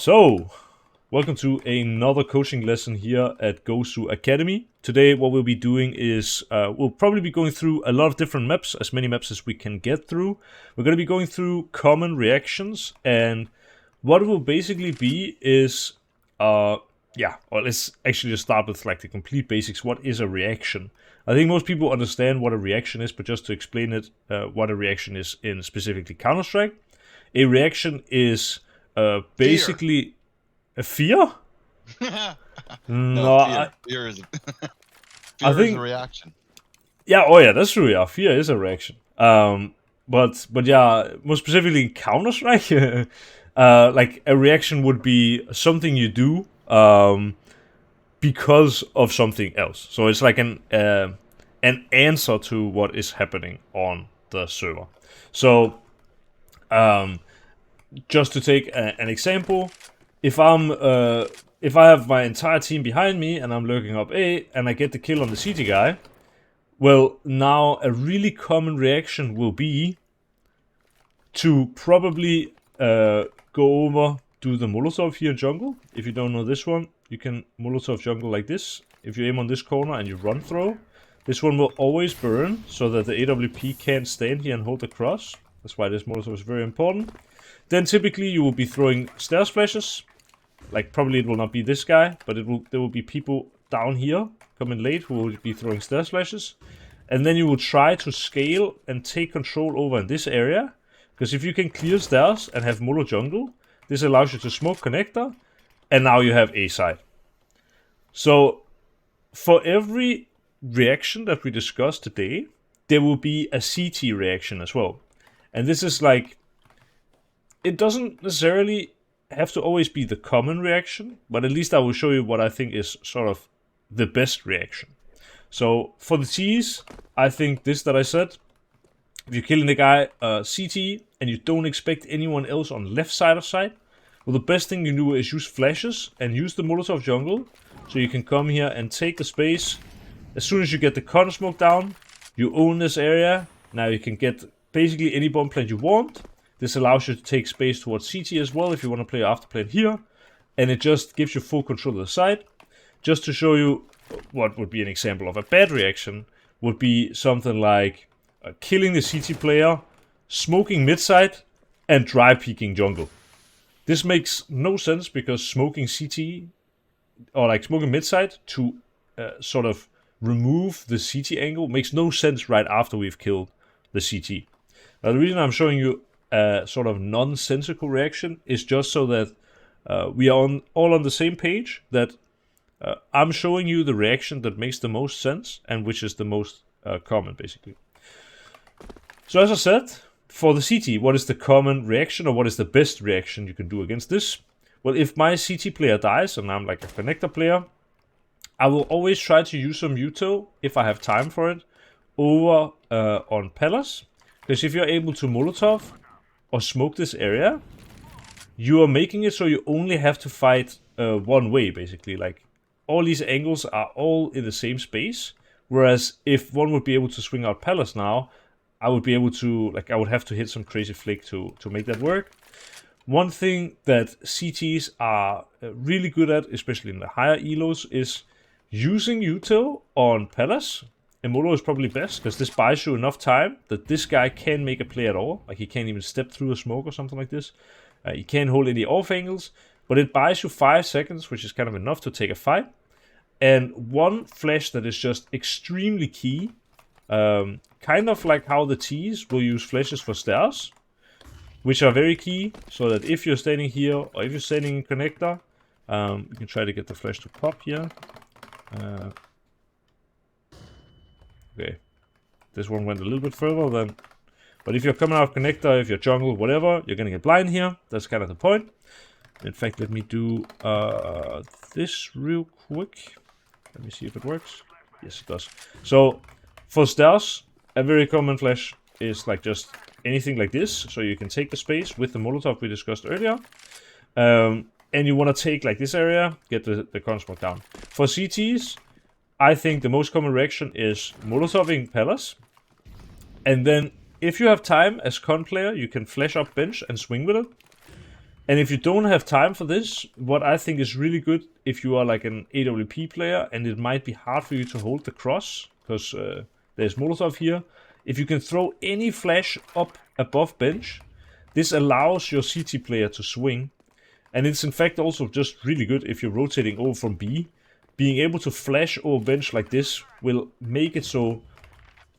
So, welcome to another coaching lesson here at Gosu Academy. Today what we'll be doing is, we'll probably be going through a lot of different maps, as many maps as we can get through. We're going to be going through common reactions, and what it will basically be is, let's actually just start with like the complete basics. What is a reaction? I think most people understand what a reaction is, but just to explain it, what a reaction is in specifically Counter-Strike. A reaction is basically a fear? No, fear. Fear is I think is a reaction. Yeah, oh yeah, that's true. Yeah, fear is a reaction. But yeah, more specifically in Counter-Strike, like a reaction would be something you do because of something else. So it's like an answer to what is happening on the server. So just to take an example, if I have my entire team behind me and I'm lurking up A and I get the kill on the CT guy, well, now a really common reaction will be to probably go over, do the Molotov here in jungle. If you don't know this one, you can Molotov jungle like this. If you aim on this corner and you run throw, this one will always burn so that the AWP can't stand here and hold the cross. That's why this Molotov is very important. Then typically you will be throwing stairs flashes. Like probably it will not be this guy, but there will be people down here coming late who will be throwing stairs flashes. And then you will try to scale and take control over in this area. Because if you can clear stairs and have Molo jungle, this allows you to smoke connector, and now you have A side. So for every reaction that we discussed today, there will be a CT reaction as well. And this is like, it doesn't necessarily have to always be the common reaction, but at least I will show you what I think is sort of the best reaction. So for the T's, I think this that I said, if you're killing the guy CT and you don't expect anyone else on left side of site, well, the best thing you do is use flashes and use the Molotov jungle, so you can come here and take the space. As soon as you get the counter smoke down, you own this area. Now you can get basically any bomb plant you want. This allows you to take space towards CT as well if you want to play after plant here. And it just gives you full control of the site. Just to show you what would be an example of a bad reaction, would be something like killing the CT player, smoking mid side, and dry peeking jungle. This makes no sense because smoking CT, or like smoking mid side to sort of remove the CT angle makes no sense right after we've killed the CT. Now the reason I'm showing you sort of nonsensical reaction is just so that we are all on the same page, that I'm showing you the reaction that makes the most sense and which is the most common, basically. So as I said, for the CT, what is the common reaction, or what is the best reaction you can do against this? Well, if my CT player dies and I'm like a connector player, I will always try to use some util, if I have time for it, over on Palace. Because if you're able to Molotov or smoke this area, you are making it so you only have to fight one way, basically. Like, all these angles are all in the same space. Whereas if one would be able to swing out Palace now, I would be able to, like, I would have to hit some crazy flick to make that work. One thing that CTs are really good at, especially in the higher elos, is using util on Palace. And Molo is probably best, because this buys you enough time that this guy can't make a play at all. Like, he can't even step through a smoke or something like this. He can't hold any off angles, but it buys you 5 seconds, which is kind of enough to take a fight. And one flash that is just extremely key, kind of like how the T's will use flashes for stairs, which are very key, so that if you're standing here, or if you're standing in connector, you can try to get the flash to pop here. Okay, this one went a little bit further than, but if you're coming out of connector, if you're jungle, whatever, you're gonna get blind here. That's kind of the point. In fact, let me do this real quick. Let me see if it works. Yes, it does. So for stairs, a very common flash is like just anything like this, so you can take the space with the Molotov we discussed earlier. And you want to take like this area, get the construct down. For CTs, I think the most common reaction is Molotoving Palace. And then if you have time as con player, you can flash up bench and swing with it. And if you don't have time for this, what I think is really good if you are like an AWP player and it might be hard for you to hold the cross because there's Molotov here. If you can throw any flash up above bench, this allows your CT player to swing. And it's in fact also just really good if you're rotating over from B. Being able to flash over bench like this will make it so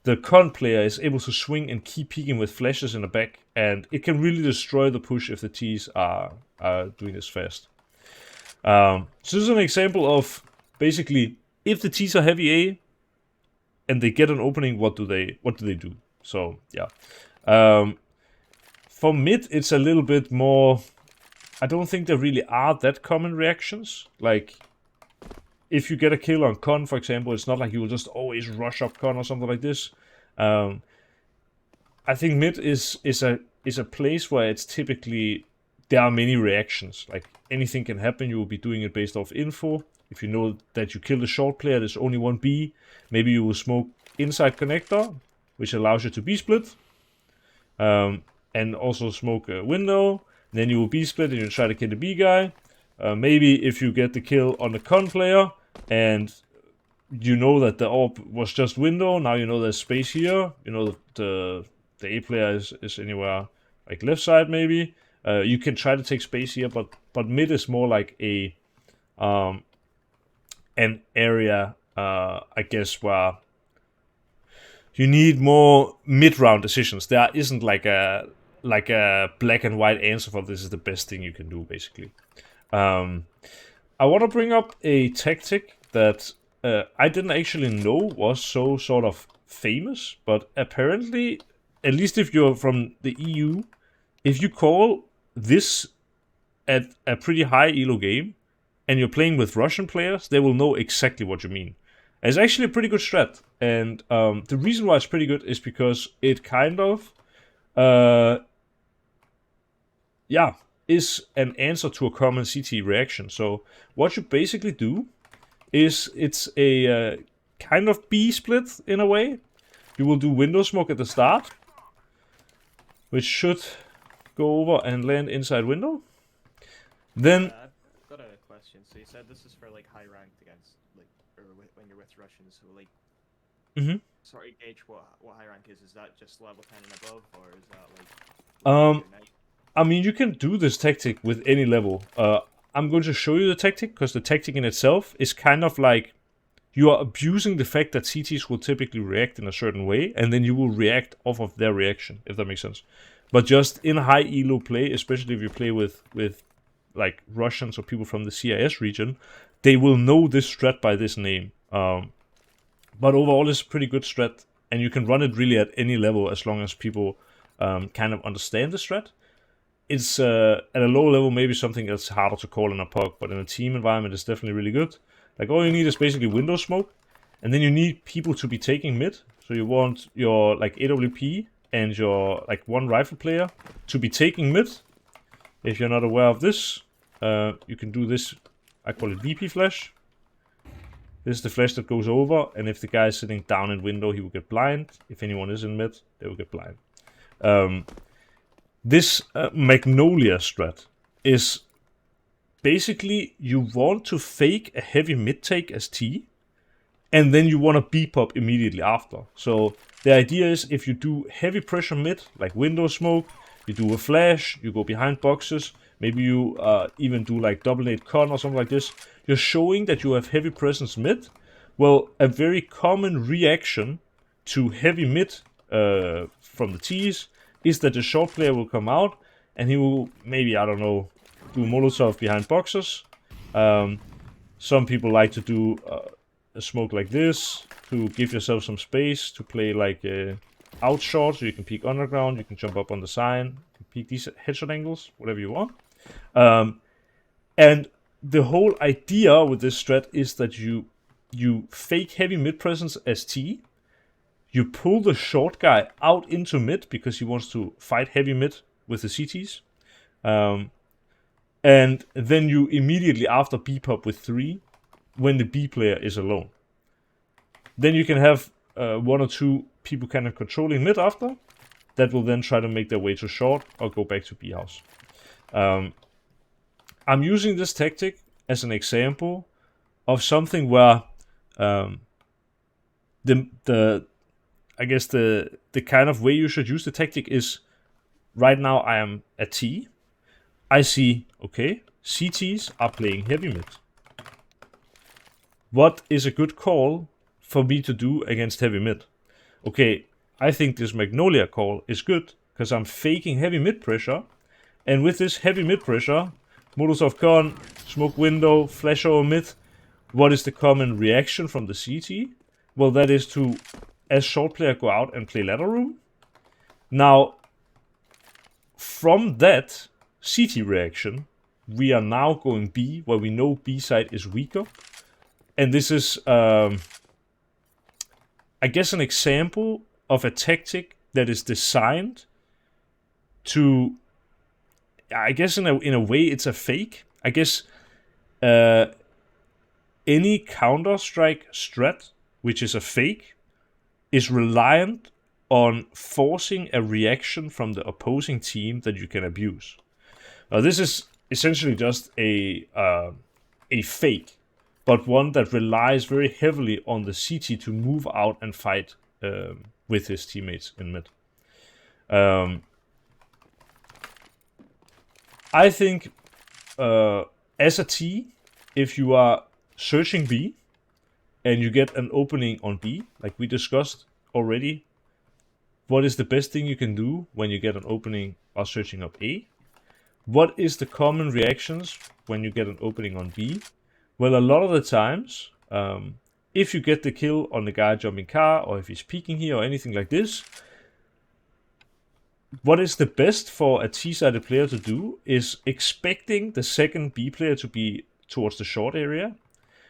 the con player is able to swing and keep peeking with flashes in the back, and it can really destroy the push if the Ts are doing this fast. So this is an example of basically if the Ts are heavy A and they get an opening, what do they do? So yeah, for mid it's a little bit more. I don't think there really are that common reactions. Like if you get a kill on con, for example, it's not like you will just always rush up con or something like this. I think mid is a place where it's typically there are many reactions. Like anything can happen. You will be doing it based off info. If you know that you kill the short player, there's only one B. Maybe you will smoke inside connector, which allows you to B split, and also smoke a window. Then you will B split and you try to kill the B guy. Maybe if you get the kill on the con player and you know that the AWP was just window, now you know there's space here. You know the A player is anywhere like left side maybe. You can try to take space here, but mid is more like a an area I guess where you need more mid-round decisions. There isn't like a black and white answer for this is the best thing you can do basically. I want to bring up a tactic that I didn't actually know was so sort of famous, but apparently, at least if you're from the EU, if you call this at a pretty high elo game and you're playing with Russian players, they will know exactly what you mean. It's actually a pretty good strat, and the reason why it's pretty good is because it kind of is an answer to a common CT reaction. So what you basically do is it's a kind of B split in a way. You will do window smoke at the start, which should go over and land inside window. Then I've got a question. So you said this is for like high ranked against like, or when you're with Russians, who like sort of gauge what high rank is. Is that just level 10 and above, or is that like? I mean, you can do this tactic with any level. I'm going to show you the tactic, because the tactic in itself is kind of like you are abusing the fact that CTs will typically react in a certain way, and then you will react off of their reaction, if that makes sense. But just in high elo play, especially if you play with like Russians or people from the CIS region, they will know this strat by this name. But overall, it's a pretty good strat, and you can run it really at any level as long as people kind of understand the strat. It's at a low level maybe something that's harder to call in a PUC, but in a team environment it's definitely really good. Like all you need is basically window smoke, and then you need people to be taking mid. So you want your like AWP and your like one rifle player to be taking mid. If you're not aware of this, you can do this. I call it VP flash. This is the flash that goes over, and if the guy is sitting down in window, he will get blind. If anyone is in mid, they will get blind. This Magnolia strat is basically you want to fake a heavy mid take as T, and then you want to beep up immediately after. So the idea is if you do heavy pressure mid, like window smoke, you do a flash, you go behind boxes, maybe you even do like double nade con or something like this, you're showing that you have heavy presence mid. Well, a very common reaction to heavy mid from the Ts is that the short player will come out and he will maybe, I don't know, do Molotov behind boxes. Some people like to do a smoke like this to give yourself some space to play like out short, so you can peek underground, you can jump up on the sign, you can peek these headshot angles, whatever you want. And the whole idea with this strat is that you fake heavy mid presence as T. You pull the short guy out into mid because he wants to fight heavy mid with the CTs. And then you immediately after beep up with 3 when the B player is alone. Then you can have 1 or 2 people kind of controlling mid after. That will then try to make their way to short or go back to B house. I'm using this tactic as an example of something where the I guess the kind of way you should use the tactic is, right now I am at T. I see, okay, CTs are playing heavy mid. What is a good call for me to do against heavy mid? Okay, I think this Magnolia call is good because I'm faking heavy mid pressure, and with this heavy mid pressure, Molotov con, smoke window, flash over mid, what is the common reaction from the CT? Well, that is to, as short player, go out and play ladder room. Now, from that CT reaction, we are now going B, where we know B side is weaker. And this is, I guess, an example of a tactic that is designed to, I guess in a way it's a fake. I guess any Counter-Strike strat, which is a fake, is reliant on forcing a reaction from the opposing team that you can abuse. This is essentially just a fake, but one that relies very heavily on the CT to move out and fight with his teammates in mid. I think as a T, if you are searching B and you get an opening on B, like we discussed already, what is the best thing you can do when you get an opening while searching up A? What is the common reactions when you get an opening on B? Well, a lot of the times, if you get the kill on the guy jumping car, or if he's peeking here or anything like this, what is the best for a T-sided player to do is expecting the second B player to be towards the short area.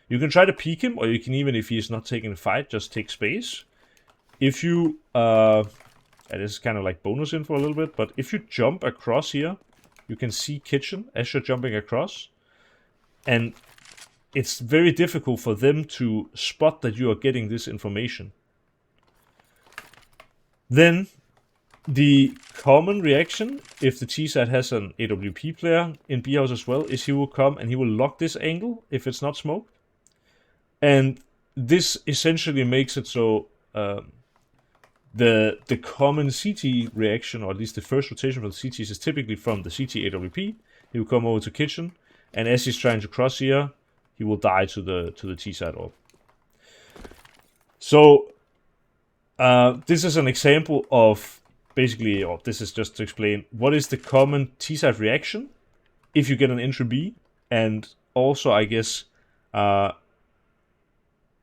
You can try to peek him, or you can, even if he's not taking the fight, just take space. If you, and this is kind of like bonus info a little bit, but if you jump across here, you can see kitchen as you're jumping across. And it's very difficult for them to spot that you are getting this information. Then the common reaction, if the T-side has an AWP player in B house as well, is he will come and he will lock this angle if it's not smoked. And this essentially makes it so the common CT reaction, or at least the first rotation for the CTs, is typically from the CT AWP. He will come over to kitchen, and as he's trying to cross here, he will die to the T-side orb. So this is an example of basically, or this is just to explain what is the common T-side reaction if you get an entry B, and also, I guess,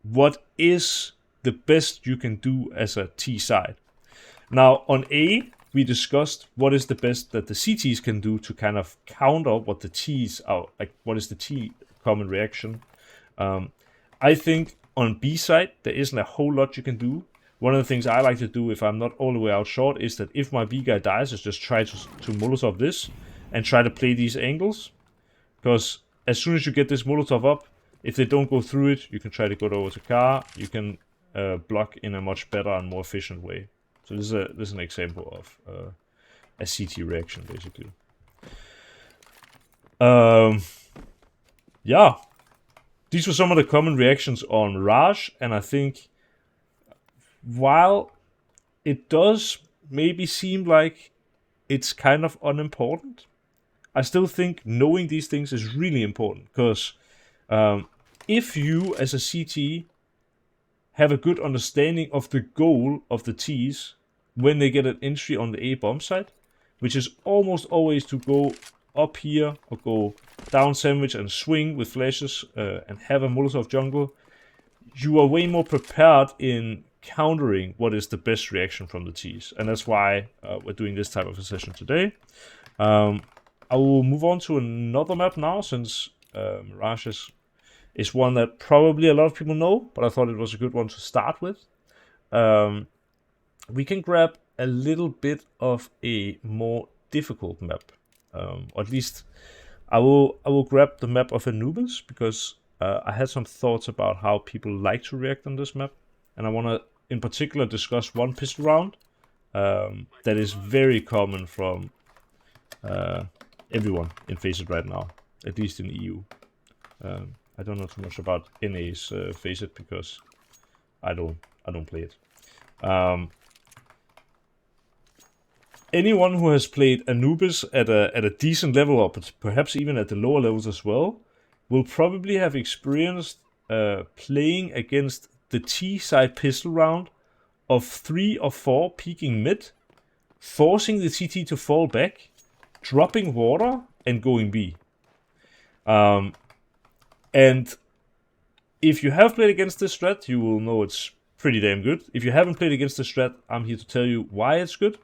what is the best you can do as a T-side. Now, on A, we discussed what is the best that the CTs can do to kind of counter what the Ts are, like what is the T common reaction. I think on B side, there isn't a whole lot you can do. One of the things I like to do if I'm not all the way out short is that if my B guy dies, is just try to Molotov this and try to play these angles. Because as soon as you get this Molotov up, if they don't go through it, you can try to go over to car. You can block in a much better and more efficient way. So this is an example of a CT reaction, basically. Yeah, these were some of the common reactions on Mirage, and I think while it does maybe seem like it's kind of unimportant, I still think knowing these things is really important, because if you as a CT have a good understanding of the goal of the Ts when they get an entry on the A bomb site, which is almost always to go up here or go down sandwich and swing with flashes and have a Molotov jungle, you are way more prepared in countering what is the best reaction from the Ts. And that's why we're doing this type of a session today. I will move on to another map now, since Mirage is one that probably a lot of people know, but I thought it was a good one to start with. We can grab a little bit of a more difficult map. Or at least I will grab the map of Anubis, because I had some thoughts about how people like to react on this map. And I want to in particular discuss one pistol round that is very common from everyone in FACEIT right now. at least in EU. I don't know too much about NA's Faceit because I don't play it. Anyone who has played Anubis at a decent level, or perhaps even at the lower levels as well, will probably have experienced playing against the T-side pistol round of 3 or 4 peeking mid, forcing the CT to fall back, dropping water, and going B. And if you have played against this strat, you will know it's pretty damn good. If you haven't played against this strat, I'm here to tell you why it's good.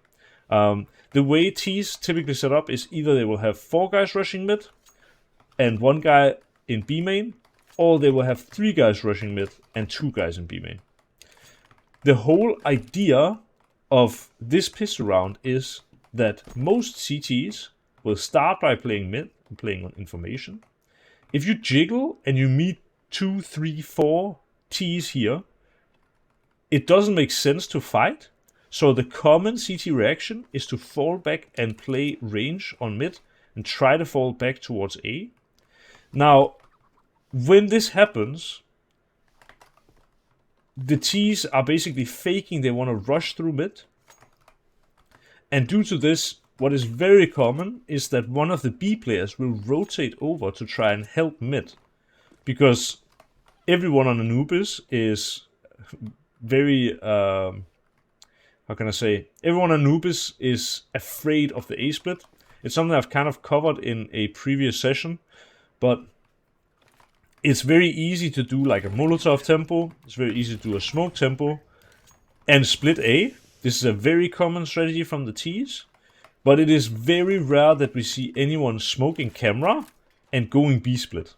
The way T's typically set up is either they will have 4 guys rushing mid and 1 guy in B main, or they will have 3 guys rushing mid and 2 guys in B main. The whole idea of this pistol round is that most CTs will start by playing mid and playing on information. If you jiggle and you meet 2, 3, 4 T's here, it doesn't make sense to fight. So the common CT reaction is to fall back and play range on mid and try to fall back towards A. Now, when this happens, the T's are basically faking they want to rush through mid. And due to this, what is very common is that one of the B players will rotate over to try and help mid. Because everyone on Anubis is very... how can I say? Everyone on Anubis is afraid of the A-split. It's something I've kind of covered in a previous session. But it's very easy to do like a Molotov tempo. It's very easy to do a smoke tempo. And split A. This is a very common strategy from the T's. But it is very rare that we see anyone smoking camera and going B-split.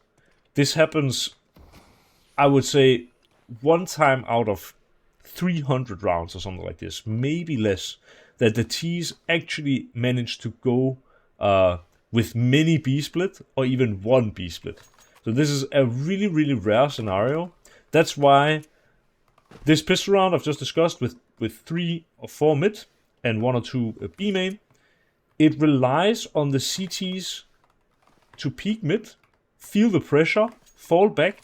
This happens, I would say, 1 time out of 300 rounds or something like this, maybe less, that the T's actually managed to go with many B-split or even 1 B-split. So this is a really, really rare scenario. That's why this pistol round I've just discussed with 3 or 4 mid and 1 or 2 B main, it relies on the CTs to peek mid, feel the pressure, fall back,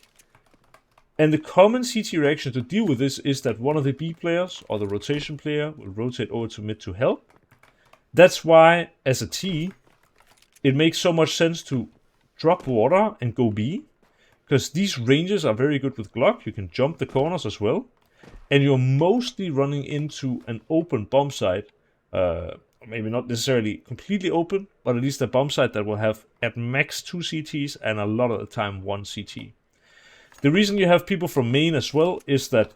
and the common CT reaction to deal with this is that one of the B players or the rotation player will rotate over to mid to help. That's why, as a T, it makes so much sense to drop water and go B, because these ranges are very good with Glock. You can jump the corners as well, and you're mostly running into an open bomb site, maybe not necessarily completely open, but at least a bomb site that will have at max 2 CTs and a lot of the time 1 CT. The reason you have people from main as well is that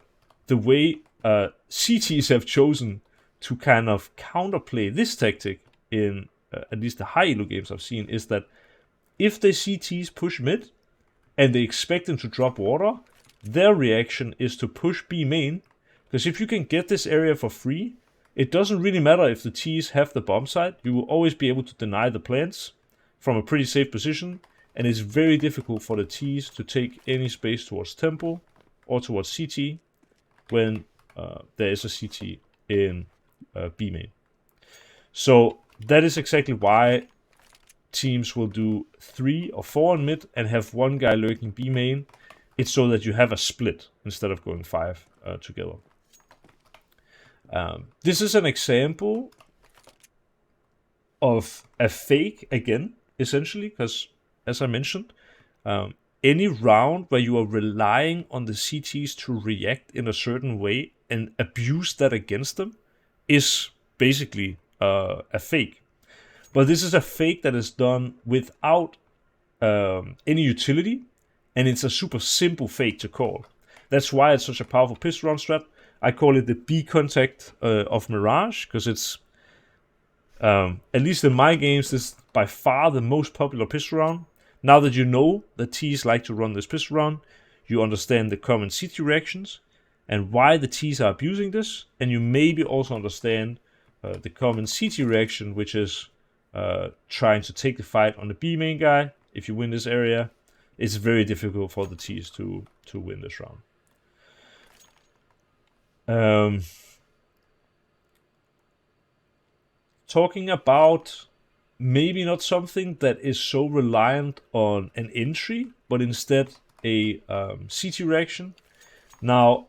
the way CTs have chosen to kind of counterplay this tactic in at least the high elo games I've seen is that if the CTs push mid and they expect them to drop water, their reaction is to push B main, because if you can get this area for free, it doesn't really matter if the T's have the bomb site. You will always be able to deny the plants from a pretty safe position, and it's very difficult for the T's to take any space towards temple or towards CT when there is a CT in B main. So that is exactly why teams will do 3 or 4 in mid and have 1 guy lurking B main. It's so that you have a split instead of going 5 together. This is an example of a fake again, essentially, because as I mentioned, any round where you are relying on the CTs to react in a certain way and abuse that against them is basically a fake. But this is a fake that is done without any utility, and it's a super simple fake to call. That's why it's such a powerful pistol round strat. I call it the B contact of Mirage, because it's, at least in my games, this is by far the most popular pistol round. Now that you know that T's like to run this pistol round, you understand the common CT reactions and why the T's are abusing this, and you maybe also understand the common CT reaction, which is trying to take the fight on the B main guy. If you win this area, it's very difficult for the T's to win this round. Talking about maybe not something that is so reliant on an entry, but instead a CT reaction. Now,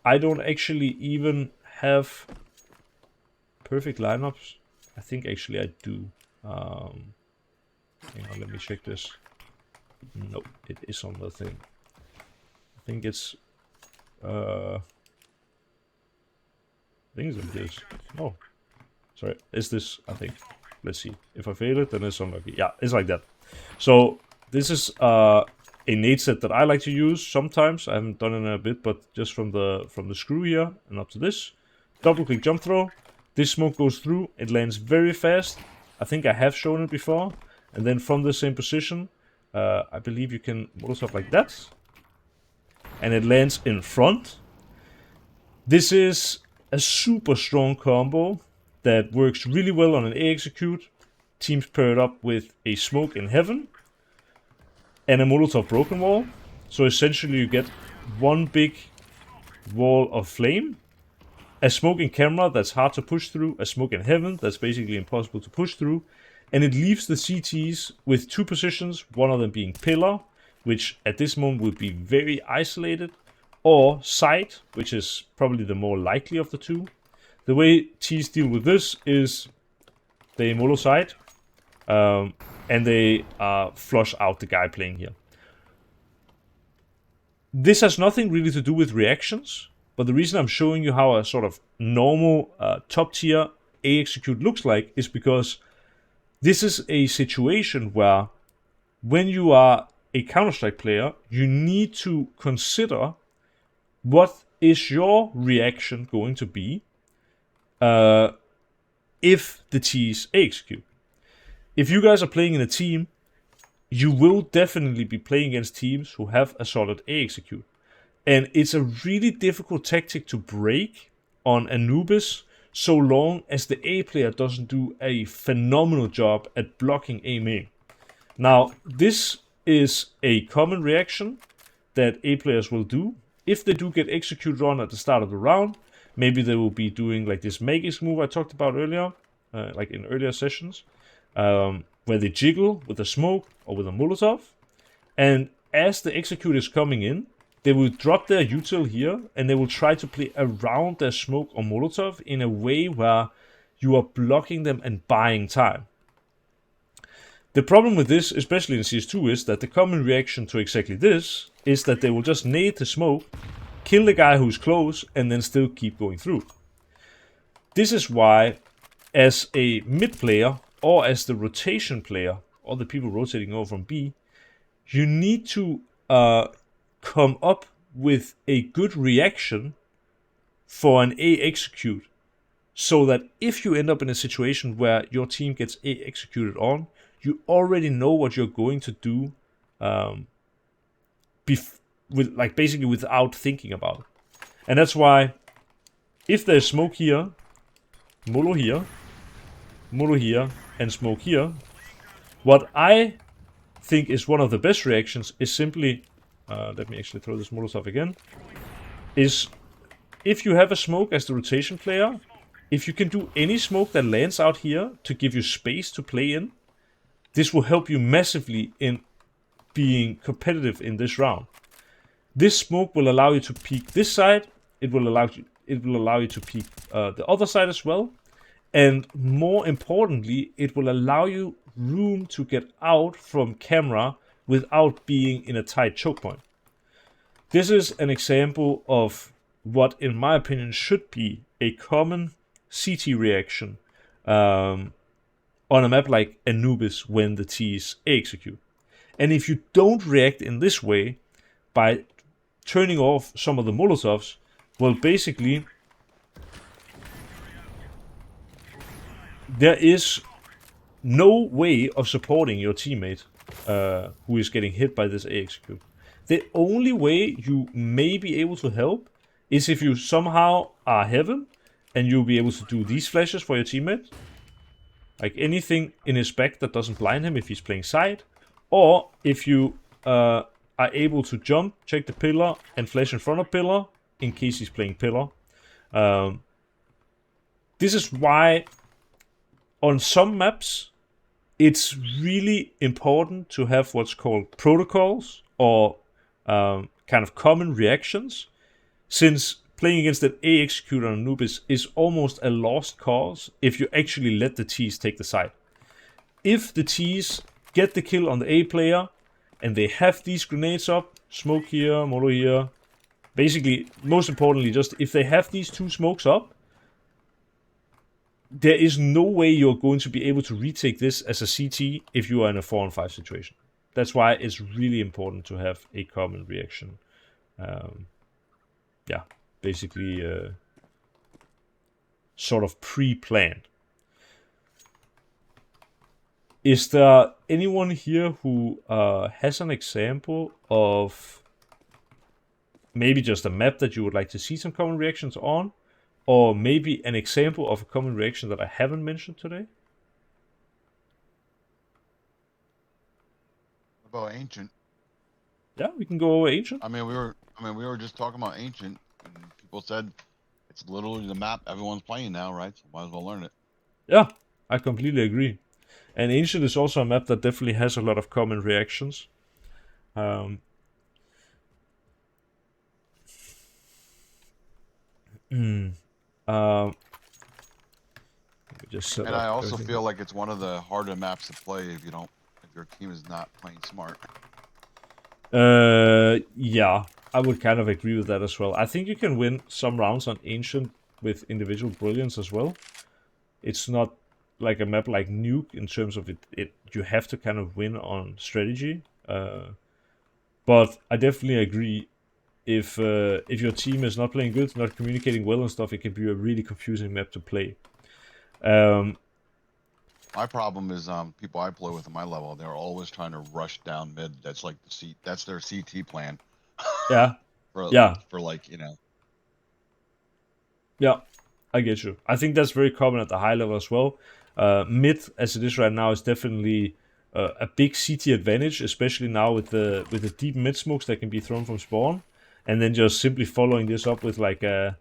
I don't actually even have perfect lineups. I think actually I do. Hang on, let me check this. Nope, it is on the thing. I think it's I think it's like this. Oh, sorry, is this? I think. Let's see. If I fail it, then it's unlucky. Yeah, it's like that. So this is a nade set that I like to use sometimes. I haven't done it in a bit, but just from the screw here and up to this. Double click jump throw. This smoke goes through. It lands very fast. I think I have shown it before. And then from the same position, I believe you can Molotov like that. And it lands in front. This is a super strong combo that works really well on an A execute. Teams pair it up with a smoke in heaven and a Molotov broken wall. So essentially you get one big wall of flame, a smoke in camera that's hard to push through, a smoke in heaven that's basically impossible to push through, and it leaves the CTs with two positions, one of them being pillar, which at this moment would be very isolated, or side, which is probably the more likely of the two. The way T's deal with this is they molo side, and they flush out the guy playing here. This has nothing really to do with reactions, but the reason I'm showing you how a sort of normal top tier A execute looks like is because this is a situation where when you are a Counter-Strike player, you need to consider what is your reaction going to be if the T's A execute. If you guys are playing in a team, you will definitely be playing against teams who have a solid A execute. And it's a really difficult tactic to break on Anubis so long as the A player doesn't do a phenomenal job at blocking A main. Now, this is a common reaction that A players will do. If they do get executed on at the start of the round, maybe they will be doing like this Magisk move I talked about earlier, like in earlier sessions, where they jiggle with a smoke or with a Molotov. And as the execute is coming in, they will drop their util here and they will try to play around their smoke or Molotov in a way where you are blocking them and buying time. The problem with this, especially in CS2, is that the common reaction to exactly this is that they will just nade the smoke, kill the guy who's close, and then still keep going through. This is why, as a mid player, or as the rotation player, or the people rotating over from B, you need to come up with a good reaction for an A execute, so that if you end up in a situation where your team gets A executed on, you already know what you're going to do, basically without thinking about it. And that's why, if there's smoke here, molo here, and smoke here, what I think is one of the best reactions is simply, let me actually throw this Molotov again, is if you have a smoke as the rotation player, if you can do any smoke that lands out here to give you space to play in, this will help you massively in being competitive in this round. This smoke will allow you to peek this side. It will allow you to peek the other side as well. And more importantly, it will allow you room to get out from camera without being in a tight choke point. This is an example of what, in my opinion, should be a common CT reaction on a map like Anubis when the T's execute. And if you don't react in this way by turning off some of the Molotovs, well, basically, there is no way of supporting your teammate who is getting hit by this A execute. The only way you may be able to help is if you somehow are heaven and you'll be able to do these flashes for your teammate. Like anything in his back that doesn't blind him if he's playing side. Or if you are able to jump, check the pillar, and flash in front of pillar in case he's playing pillar. This is why on some maps it's really important to have what's called protocols or kind of common reactions, since playing against an A executor on Anubis is almost a lost cause if you actually let the T's take the side. If the T's get the kill on the A player and they have these grenades up, smoke here, molo here, basically, most importantly, just if they have these 2 smokes up, there is no way you're going to be able to retake this as a CT if you are in a 4-on-5 situation. That's why it's really important to have a common reaction. Yeah, basically sort of pre-planned. Is there anyone here who has an example of maybe just a map that you would like to see some common reactions on? Or maybe an example of a common reaction that I haven't mentioned today? About Ancient. Yeah, we can go over Ancient. I mean, we were just talking about Ancient, and people said it's literally the map everyone's playing now, right? So might as well learn it. Yeah, I completely agree. And Ancient is also a map that definitely has a lot of common reactions. Just and I also feel like it's one of the harder maps to play if your team is not playing smart. Yeah, I would kind of agree with that as well. I think you can win some rounds on Ancient with individual brilliance as well. It's not like a map like Nuke in terms of it you have to kind of win on strategy. But I definitely agree. If your team is not playing good, not communicating well and stuff, it can be a really confusing map to play. My problem is people I play with at my level, they're always trying to rush down mid. That's like that's their CT plan. Yeah. For like, Yeah, I get you. I think that's very common at the high level as well. Mid, as it is right now, is definitely a big CT advantage, especially now with the deep mid smokes that can be thrown from spawn, and then just simply following this up with like a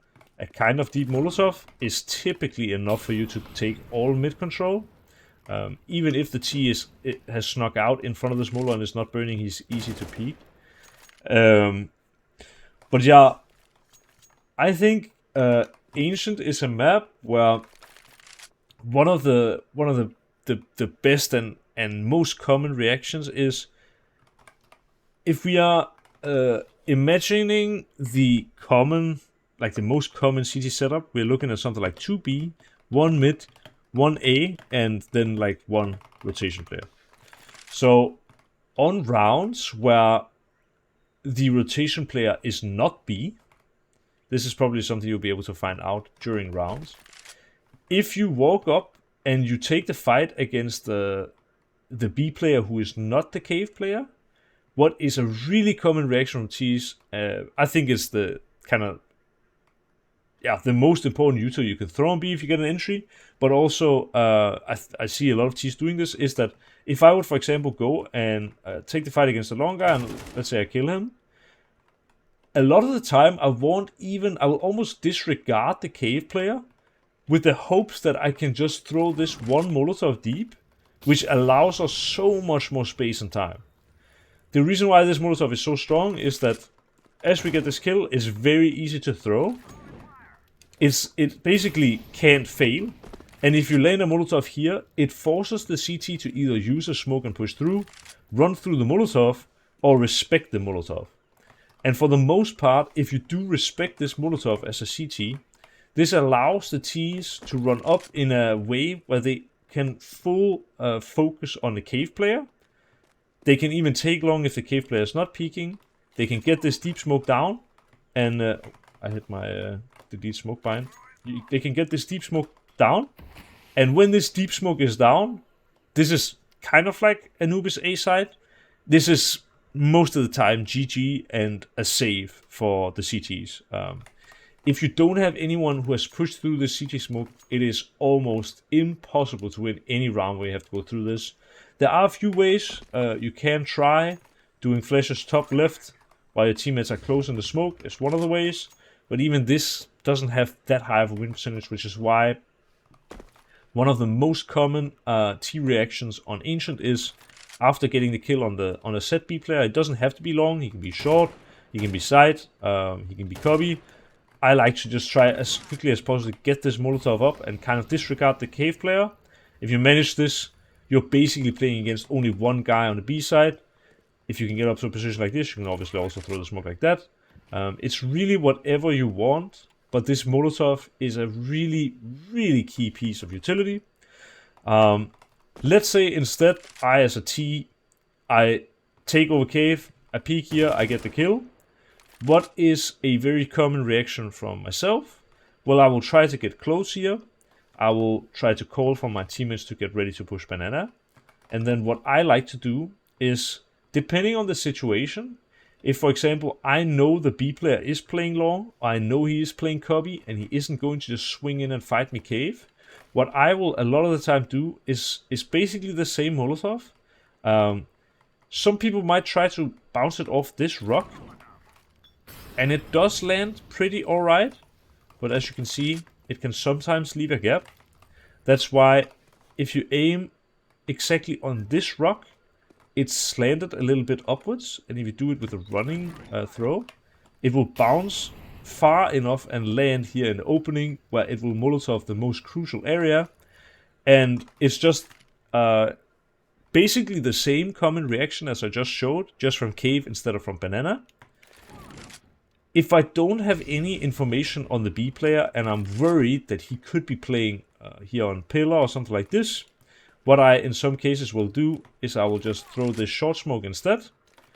kind of deep Molotov is typically enough for you to take all mid control. Even if the T has snuck out in front of the Smolar and is not burning, he's easy to peek. But yeah, I think Ancient is a map where one of the best and most common reactions is if we are imagining the most common CT setup, we're looking at something like 2B, 1 mid, 1 A, and then like 1 rotation player. So on rounds where the rotation player is not B, this is probably something you'll be able to find out during rounds. If you walk up and you take the fight against the B player who is not the cave player, what is a really common reaction from T's, I think it's the kind of the most important util you can throw on B if you get an entry, but also I see a lot of T's doing this, is that if I would, for example, go and take the fight against the long guy and let's say I kill him, a lot of the time I will almost disregard the cave player with the hopes that I can just throw this one Molotov deep, which allows us so much more space and time. The reason why this Molotov is so strong is that as we get this kill, it's very easy to throw. It basically can't fail, and if you land a Molotov here, it forces the CT to either use a smoke and push through, run through the Molotov, or respect the Molotov. And for the most part, if you do respect this Molotov as a CT, this allows the Ts to run up in a way where they can full focus on the cave player. They can even take long if the cave player is not peeking. They can get this deep smoke down, and I hit my delete smoke bind. They can get this deep smoke down, and when this deep smoke is down, this is kind of like Anubis A side. This is most of the time GG and a save for the CTs. If you don't have anyone who has pushed through the CT smoke, it is almost impossible to win any round where you have to go through this. There are a few ways you can try. Doing flashes top left while your teammates are close in the smoke is one of the ways. But even this doesn't have that high of a win percentage, which is why one of the most common T reactions on Ancient is after getting the kill on a set B player. It doesn't have to be long. He can be short. He can be side. He can be cubby. I like to just try as quickly as possible to get this Molotov up and kind of disregard the cave player. If you manage this, you're basically playing against only one guy on the B side. If you can get up to a position like this, you can obviously also throw the smoke like that. It's really whatever you want, but this Molotov is a really, really key piece of utility. Let's say instead I, as a T, I take over cave, I peek here, I get the kill. What is a very common reaction from myself? Well, I will try to get close here. I will try to call for my teammates to get ready to push banana. And then what I like to do is, depending on the situation, if, for example, I know the B player is playing long, I know he is playing cubby, and he isn't going to just swing in and fight me cave, what I will a lot of the time do is basically the same Molotov. Some people might try to bounce it off this rock, and it does land pretty alright, but as you can see, it can sometimes leave a gap. That's why if you aim exactly on this rock, it's slanted a little bit upwards, and if you do it with a running throw, it will bounce far enough and land here in the opening where it will Molotov the most crucial area. And it's just basically the same common reaction as I just showed, just from cave instead of from banana. If I don't have any information on the B player and I'm worried that he could be playing here on pillar or something like this, what I in some cases will do is I will just throw this short smoke instead.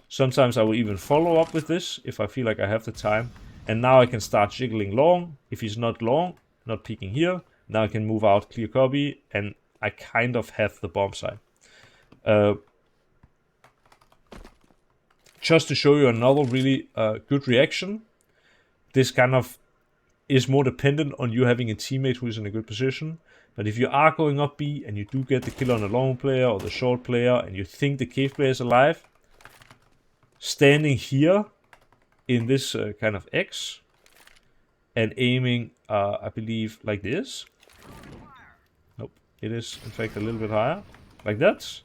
Sometimes I will even follow up with this if I feel like I have the time. And now I can start jiggling long. If he's not long, not peeking here, now I can move out, clear copy, and I kind of have the bomb side. Just to show you another really good reaction. This kind of is more dependent on you having a teammate who is in a good position. But if you are going up B and you do get the kill on the long player or the short player and you think the cave player is alive, standing here in this kind of X and aiming, I believe, like this. Nope, it is in fact a little bit higher, like that.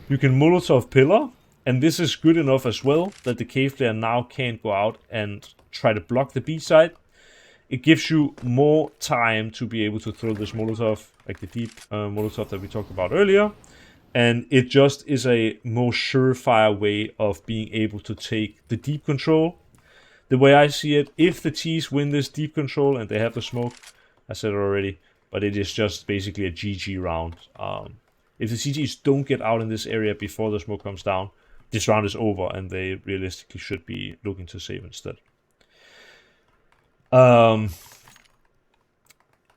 You can Molotov pillar, and this is good enough as well that the cave player now can't go out and try to block the B side. It gives you more time to be able to throw this Molotov, like the deep Molotov that we talked about earlier. And it just is a more surefire way of being able to take the deep control. The way I see it, if the T's win this deep control and they have the smoke, I said it already, but it is just basically a GG round. If the CTs don't get out in this area before the smoke comes down, this round is over and they realistically should be looking to save instead.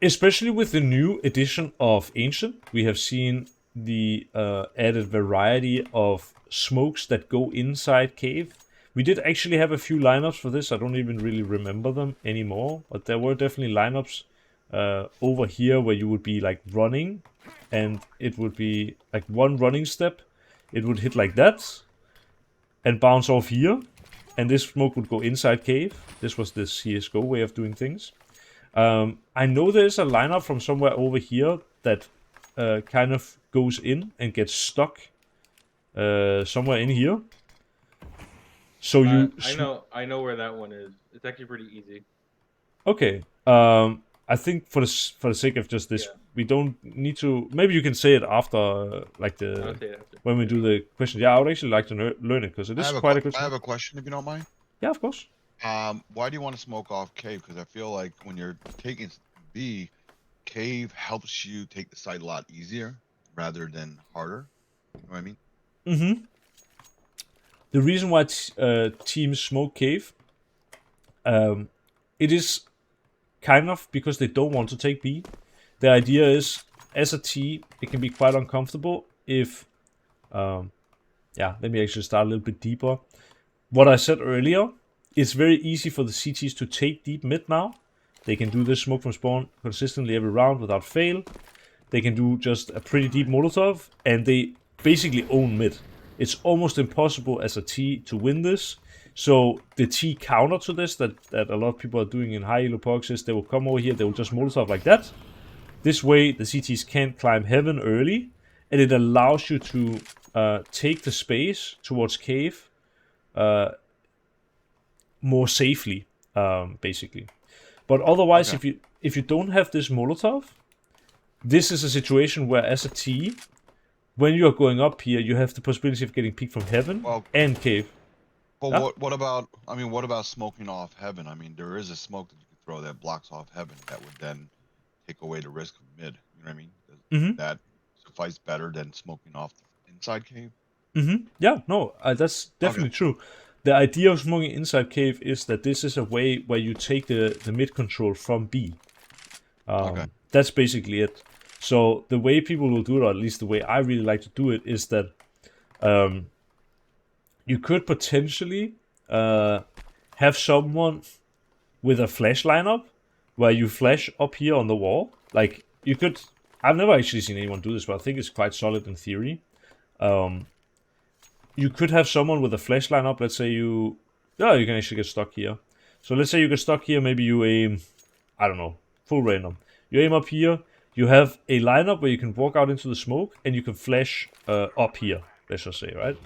Especially with the new edition of Ancient, we have seen the added variety of smokes that go inside cave. We did actually have a few lineups for this. I don't even really remember them anymore, but there were definitely lineups over here where you would be like running, and it would be like one running step. It would hit like that and bounce off here, and this smoke would go inside cave. This was the CSGO way of doing things. I know there's a lineup from somewhere over here that kind of goes in and gets stuck somewhere in here. So I know where that one is. It's actually pretty easy. Okay. I think for the sake of just this, we don't need to. Maybe you can say it after, like when we do the question. Yeah, I would actually like to learn it because it is quite a good. I have a question, if you don't mind. Yeah, of course. Why do you want to smoke off cave? Because I feel like when you're taking B, cave helps you take the site a lot easier rather than harder. You know what I mean? Mm-hmm. The reason why teams smoke cave, it is kind of because they don't want to take B. The idea is, as a T, it can be quite uncomfortable if... let me actually start a little bit deeper. What I said earlier, it's very easy for the CTs to take deep mid now. They can do this smoke from spawn consistently every round without fail. They can do just a pretty deep Molotov, and they basically own mid. It's almost impossible as a T to win this. So the T counter to this that a lot of people are doing in high elo pogs is they will come over here, they will just Molotov like that. This way, the CTs can't climb heaven early, and it allows you to take the space towards cave more safely, basically. But otherwise, Okay. if you don't have this Molotov, this is a situation where, as a T, when you are going up here, you have the possibility of getting peeked from heaven Well, and cave. but Huh? what about? I mean, what about smoking off heaven? I mean, there is a smoke that you can throw that blocks off heaven that would then take away the risk of mid. You know what I mean? Mm-hmm. That suffice better than smoking off the inside cave. Mm-hmm. Yeah, no, that's definitely true. The idea of smoking inside cave is that this is a way where you take the mid control from B. Okay. That's basically it. So the way people will do it, or at least the way I really like to do it, is that you could potentially have someone with a flash lineup where you flash up here on the wall. Like, you could. I've never actually seen anyone do this, but I think it's quite solid in theory. You could have someone with a flash lineup. Let's say you can actually get stuck here. So let's say you get stuck here. Maybe you aim, I don't know, full random. You aim up here. You have a lineup where you can walk out into the smoke and you can flash up here. Let's just say, right?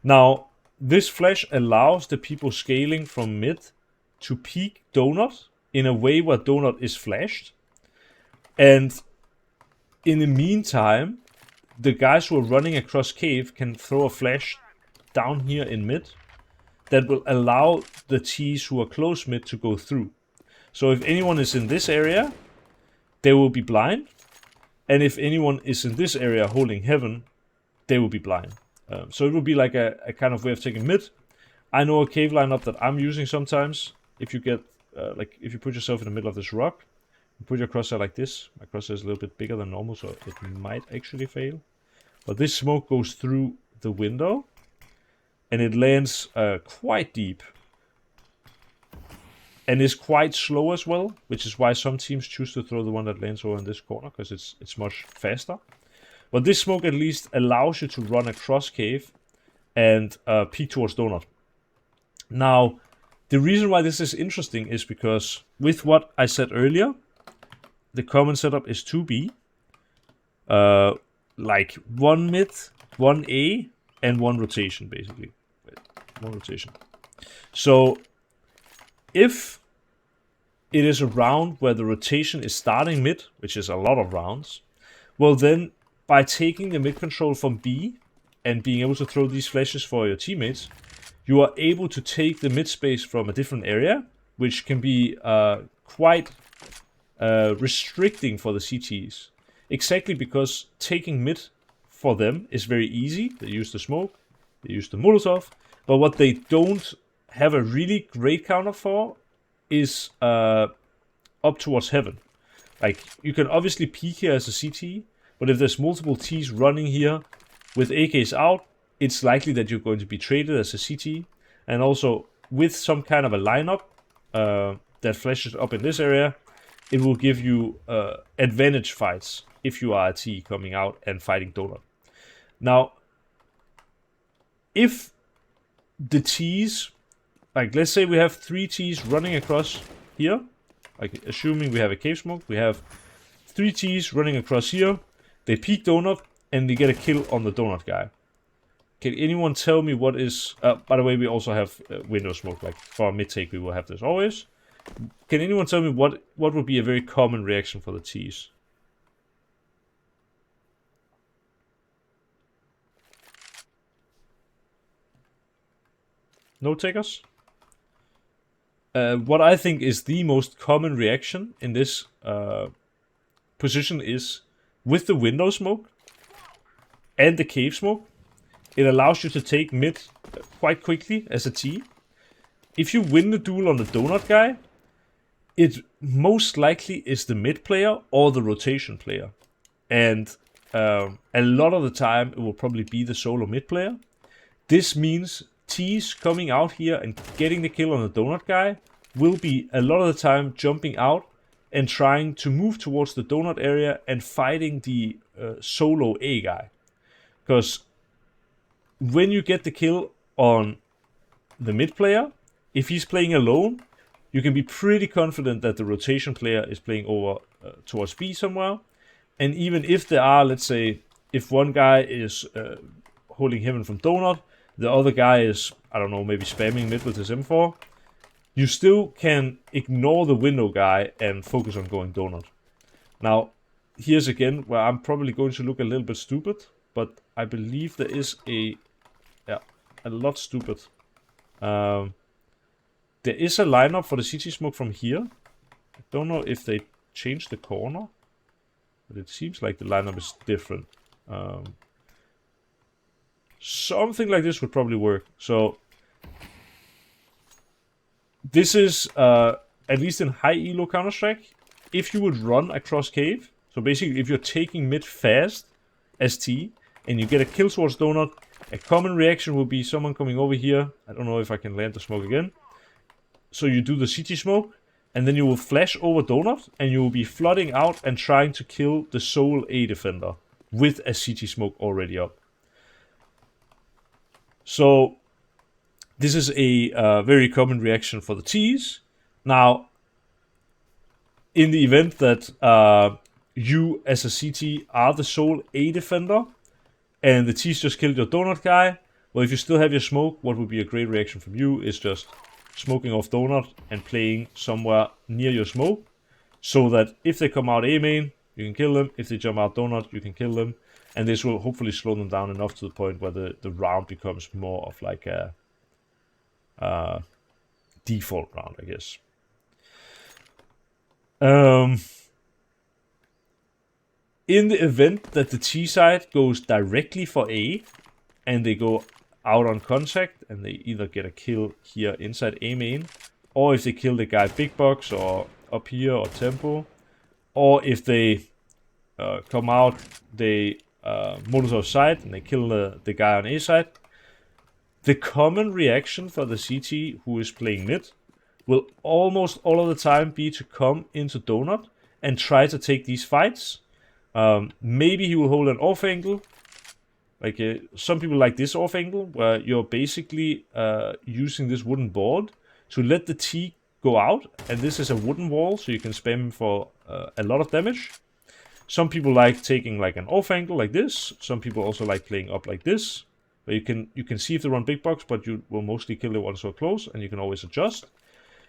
Now, this flash allows the people scaling from mid to peek Donut in a way where Donut is flashed. And in the meantime, the guys who are running across cave can throw a flash down here in mid that will allow the T's who are close mid to go through. So if anyone is in this area, they will be blind. And if anyone is in this area holding heaven, they will be blind. So it will be like a kind of way of taking mid. I know a cave lineup that I'm using sometimes. If you get, if you put yourself in the middle of this rock, you put your crosshair like this. My crosshair is a little bit bigger than normal, so it might actually fail. But this smoke goes through the window, and it lands quite deep. And is quite slow as well, which is why some teams choose to throw the one that lands over in this corner, because it's much faster. But this smoke at least allows you to run across cave and peek towards Donut. Now, the reason why this is interesting is because with what I said earlier, the common setup is 2B. Like 1 mid, 1 A, and 1 rotation, basically. Wait, 1 rotation. So, if it is a round where the rotation is starting mid, which is a lot of rounds, well then, by taking the mid control from B and being able to throw these flashes for your teammates, you are able to take the mid space from a different area, which can be quite restricting for the CTs. Exactly because taking mid for them is very easy. They use the smoke, they use the Molotov, but what they don't have a really great counter for is up towards heaven. Like, you can obviously peek here as a CT, but if there's multiple T's running here with AKs out, it's likely that you're going to be traded as a CT. And also, with some kind of a lineup that flashes up in this area, it will give you advantage fights if you are a T coming out and fighting Donut. Now, if the T's, like let's say we have 3 T's running across here, like assuming we have a cave smoke, we have 3 T's running across here, they peek Donut and they get a kill on the Donut guy. Can anyone tell me what is... by the way, we also have window smoke, like for our mid-take we will have this always. Can anyone tell me what would be a very common reaction for the T's? No takers? What I think is the most common reaction in this position is with the window smoke and the cave smoke, it allows you to take mid quite quickly as a T. If you win the duel on the Donut guy, it most likely is the mid player or the rotation player. And a lot of the time, it will probably be the solo mid player. This means T's coming out here and getting the kill on the Donut guy will be a lot of the time jumping out and trying to move towards the Donut area and fighting the solo A guy. Because when you get the kill on the mid player, if he's playing alone, you can be pretty confident that the rotation player is playing over towards B somewhere. And even if there are, let's say, if one guy is holding heaven from donut, the other guy is, I don't know, maybe spamming mid with his M4, you still can ignore the window guy and focus on going donut. Now, here's again where I'm probably going to look a little bit stupid, but I believe there is a lot stupid. There is a lineup for the CT smoke from here. I don't know if they changed the corner, but it seems like the lineup is different. Something like this would probably work. So this is, at least in high elo Counter-Strike, if you would run across cave, so basically if you're taking mid fast as T, and you get a kill towards donut, a common reaction will be someone coming over here. I don't know if I can land the smoke again. So you do the CT smoke, and then you will flash over donut, and you will be flooding out and trying to kill the sole A defender with a CT smoke already up. So this is a very common reaction for the Ts. Now, in the event that you as a CT are the sole A defender, and the Ts just killed your donut guy, well, if you still have your smoke, what would be a great reaction from you is just smoking off donut and playing somewhere near your smoke, so that if they come out A main, you can kill them. If they jump out donut, you can kill them. And this will hopefully slow them down enough to the point where the round becomes more of like a default round, I guess. In the event that the T side goes directly for A, and they go out on contact, and they either get a kill here inside A main, or if they kill the guy big box, or up here, or tempo, or if they come out, they Molotov side, and they kill the guy on A side, the common reaction for the CT who is playing mid will almost all of the time be to come into donut and try to take these fights. Maybe he will hold an off angle. Like some people like this off angle, where you're basically using this wooden board to let the T go out, and this is a wooden wall, so you can spam him for a lot of damage. Some people like taking like an off angle like this. Some people also like playing up like this, where you can see if they run big box, but you will mostly kill the one so close, and you can always adjust.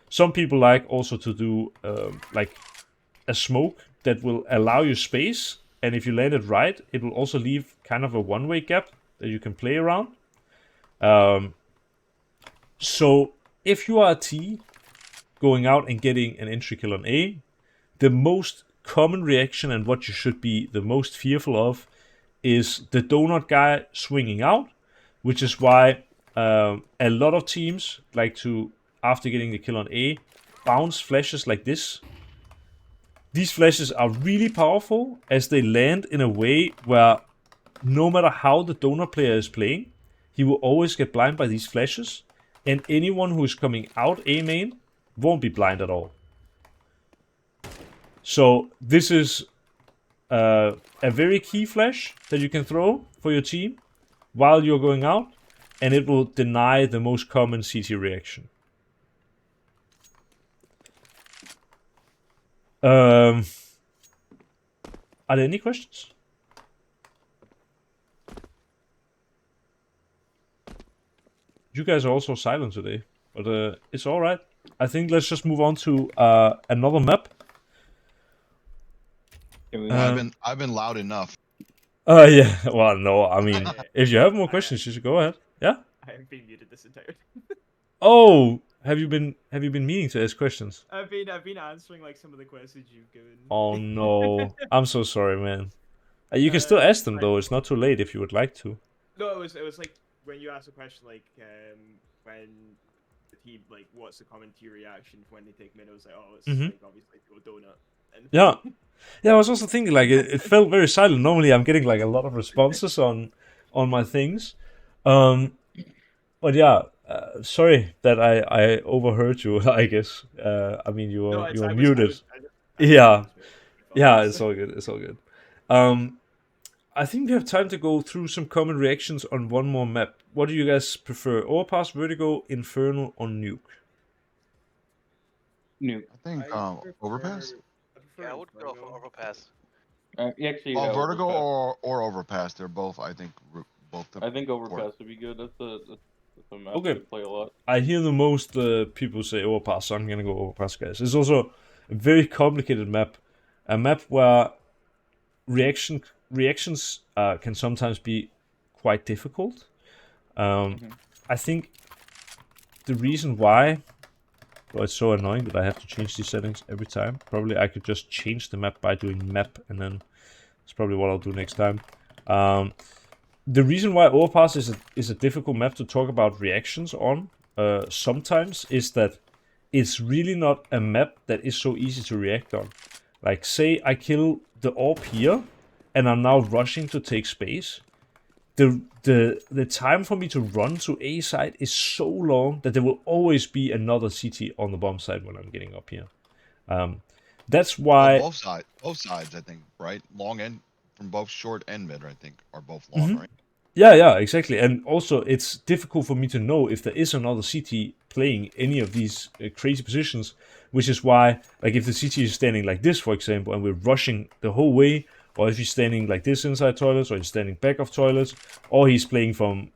Some people like also to do like a smoke that will allow you space, and if you land it right, it will also leave kind of a one-way gap that you can play around. So if you are a T going out and getting an entry kill on A, the most common reaction and what you should be the most fearful of is the donut guy swinging out, which is why a lot of teams like to, after getting the kill on A, bounce flashes like this. These flashes are really powerful as they land in a way where no matter how the donut player is playing, he will always get blind by these flashes, and anyone who is coming out A main won't be blind at all. So this is a very key flash that you can throw for your team while you're going out, and it will deny the most common CT reaction. Are there any questions? You guys are also silent today, but it's all right. I think let's just move on to another map. I've been loud enough. Yeah. Well, no. I mean, if you have more questions, you should go ahead. Yeah. I have been muted this entire time. Oh, have you been meaning to ask questions? I've been answering like some of the questions you've given. Oh no, I'm so sorry, man. You can still ask them though. It's not too late if you would like to. No, it was like when you asked a question like when the team like what's the common T reaction when they take mid? I was like, oh, it's like obviously to a donut. And Yeah. Yeah, I was also thinking like it felt very silent. Normally I'm getting like a lot of responses on my things. But yeah, sorry that I overheard you, I guess. I mean you were muted. Yeah. Yeah, it's all good. It's all good. I think we have time to go through some common reactions on one more map. What do you guys prefer? Overpass, Vertigo, Infernal, or Nuke? Nuke. I think overpass. Yeah, I would go for overpass. Actually, Oh, yeah, vertical overpass. or overpass. They're both, I think, both. I think important. overpass would be good. That's a map Okay. we play a lot. I hear the most people say overpass, so I'm gonna go overpass, guys. It's also a very complicated map, a map where reactions can sometimes be quite difficult. I think the reason why, well, it's so annoying that I have to change these settings every time. Probably I could just change the map by doing map, and then it's probably what I'll do next time. The reason why overpass is a difficult map to talk about reactions on sometimes is that it's really not a map that is so easy to react on. Like, say I kill the orb here, and I'm now rushing to take space. The time for me to run to A side is so long that there will always be another CT on the bomb side when I'm getting up here. That's why Both sides, I think, right? Long end from both short and mid, I think, are both long, right? Yeah, exactly. And also, it's difficult for me to know if there is another CT playing any of these crazy positions, which is why, like, if the CT is standing like this, for example, and we're rushing the whole way, or if he's standing like this inside toilets, or he's standing back of toilets, or he's playing from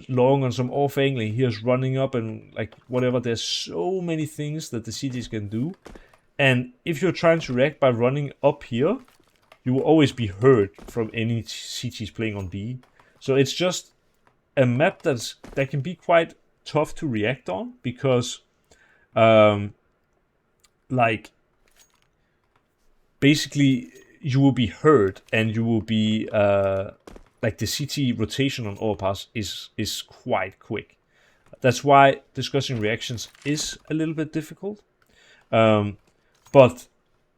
long on some off angle, and he's running up and like whatever. There's so many things that the CTs can do, and if you're trying to react by running up here, you will always be heard from any CTs playing on B. So it's just a map that can be quite tough to react on because, like, basically you will be heard and you will be like the CT rotation on overpass is quite quick. That's why discussing reactions is a little bit difficult. But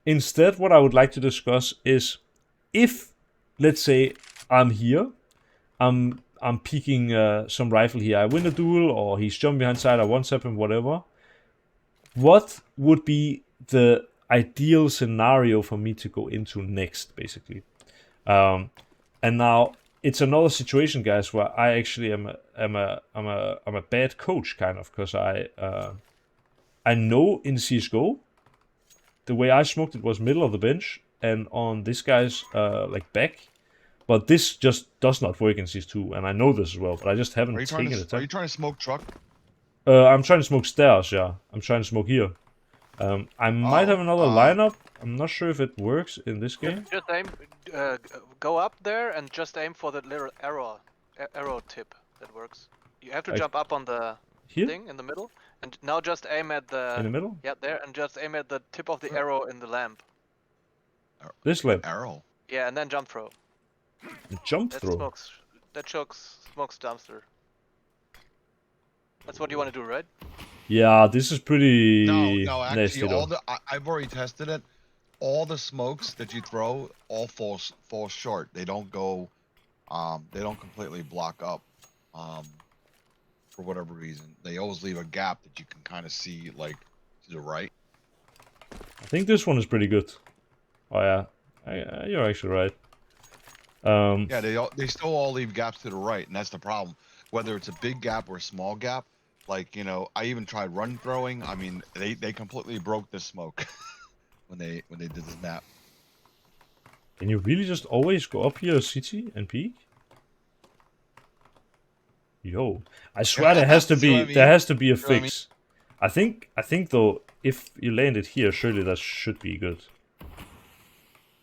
instead, what I would like to discuss is if, let's say, I'm here, I'm peeking some rifle here, I win a duel, or he's jumping behind side, I one-tap him, whatever. What would be the ideal scenario for me to go into next, basically? And now it's another situation, guys, where I actually am a bad coach, kind of, because I know in CS:GO the way I smoked it was middle of the bench and on this guy's like back, but this just does not work in CS2, and I know this as well, but I just haven't taken the time. Are you trying to smoke truck? I'm trying to smoke stairs, yeah. I'm trying to smoke here. I might have another lineup. I'm not sure if it works in this game. Just aim, go up there and just aim for the little arrow tip that works. You have to jump up on the Here? thing in the middle, and now just aim at the In the middle? Yeah, there, and just aim at the tip of the arrow in the lamp. This lamp. Arrow. Yeah, and then jump throw. The jump That throw. smokes dumpster. That's what you want to do, right? Yeah, this is pretty No, nasty actually, though. I've already tested it. All the smokes that you throw all fall short. They don't go, they don't completely block up, for whatever reason. They always leave a gap that you can kind of see, like, to the right. I think this one is pretty good. Oh yeah, you're actually right. Yeah, they still all leave gaps to the right, and that's the problem. Whether it's a big gap or a small gap, like, you know, I even tried run throwing. I mean, they completely broke the smoke when they did this map. Can you really just always go up here, CT, and peek? Yo, I swear there has to be a fix. I think though, if you land it here, surely that should be good.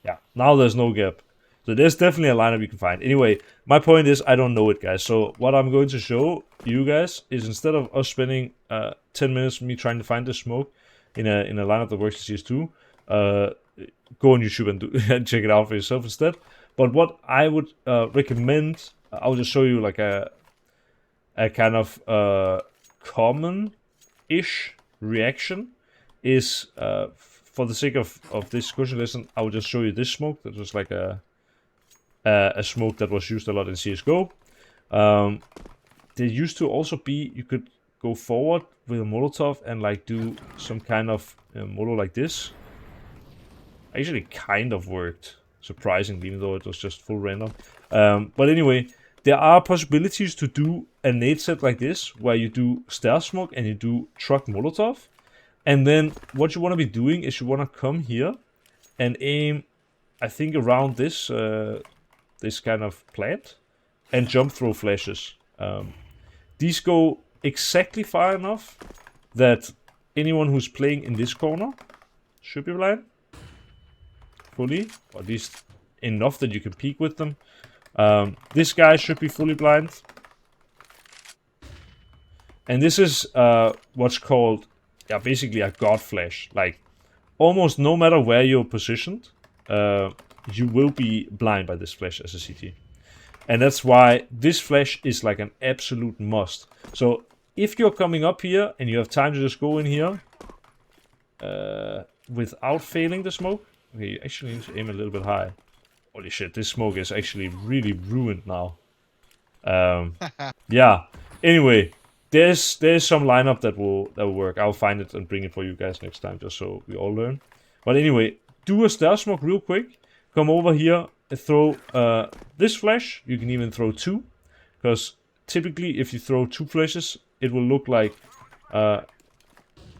Yeah, now there's no gap. So there's definitely a lineup you can find. Anyway, my point is I don't know it, guys. So what I'm going to show you guys is instead of us spending 10 minutes me trying to find the smoke in a lineup that works in CS2, go on YouTube and check it out for yourself instead. But what I would recommend, I'll just show you like a kind of common-ish reaction is for the sake of this discussion lesson, I will just show you this smoke. That was like a smoke that was used a lot in CS:GO. There used to also be, you could go forward with a Molotov and like do some kind of Molo like this. Actually kind of worked, surprisingly, even though it was just full random. But anyway, there are possibilities to do a nade set like this, where you do stair smoke and you do truck Molotov. And then what you want to be doing is you want to come here and aim, I think, around this this kind of plant and jump throw flashes. These go exactly far enough that anyone who's playing in this corner should be blind fully, or at least enough that you can peek with them. This guy should be fully blind. And this is what's called, yeah, basically a god flash. Like, almost no matter where you're positioned, you will be blind by this flash as a CT. And that's why this flash is like an absolute must. So if you're coming up here and you have time to just go in here without failing the smoke. Okay, you actually need to aim a little bit high. Holy shit, this smoke is actually really ruined now. Yeah. Anyway, there's some lineup that will work. I'll find it and bring it for you guys next time, just so we all learn. But anyway, do a star smoke real quick. Come over here and throw this flash. You can even throw 2, because typically if you throw 2 flashes, it will look like on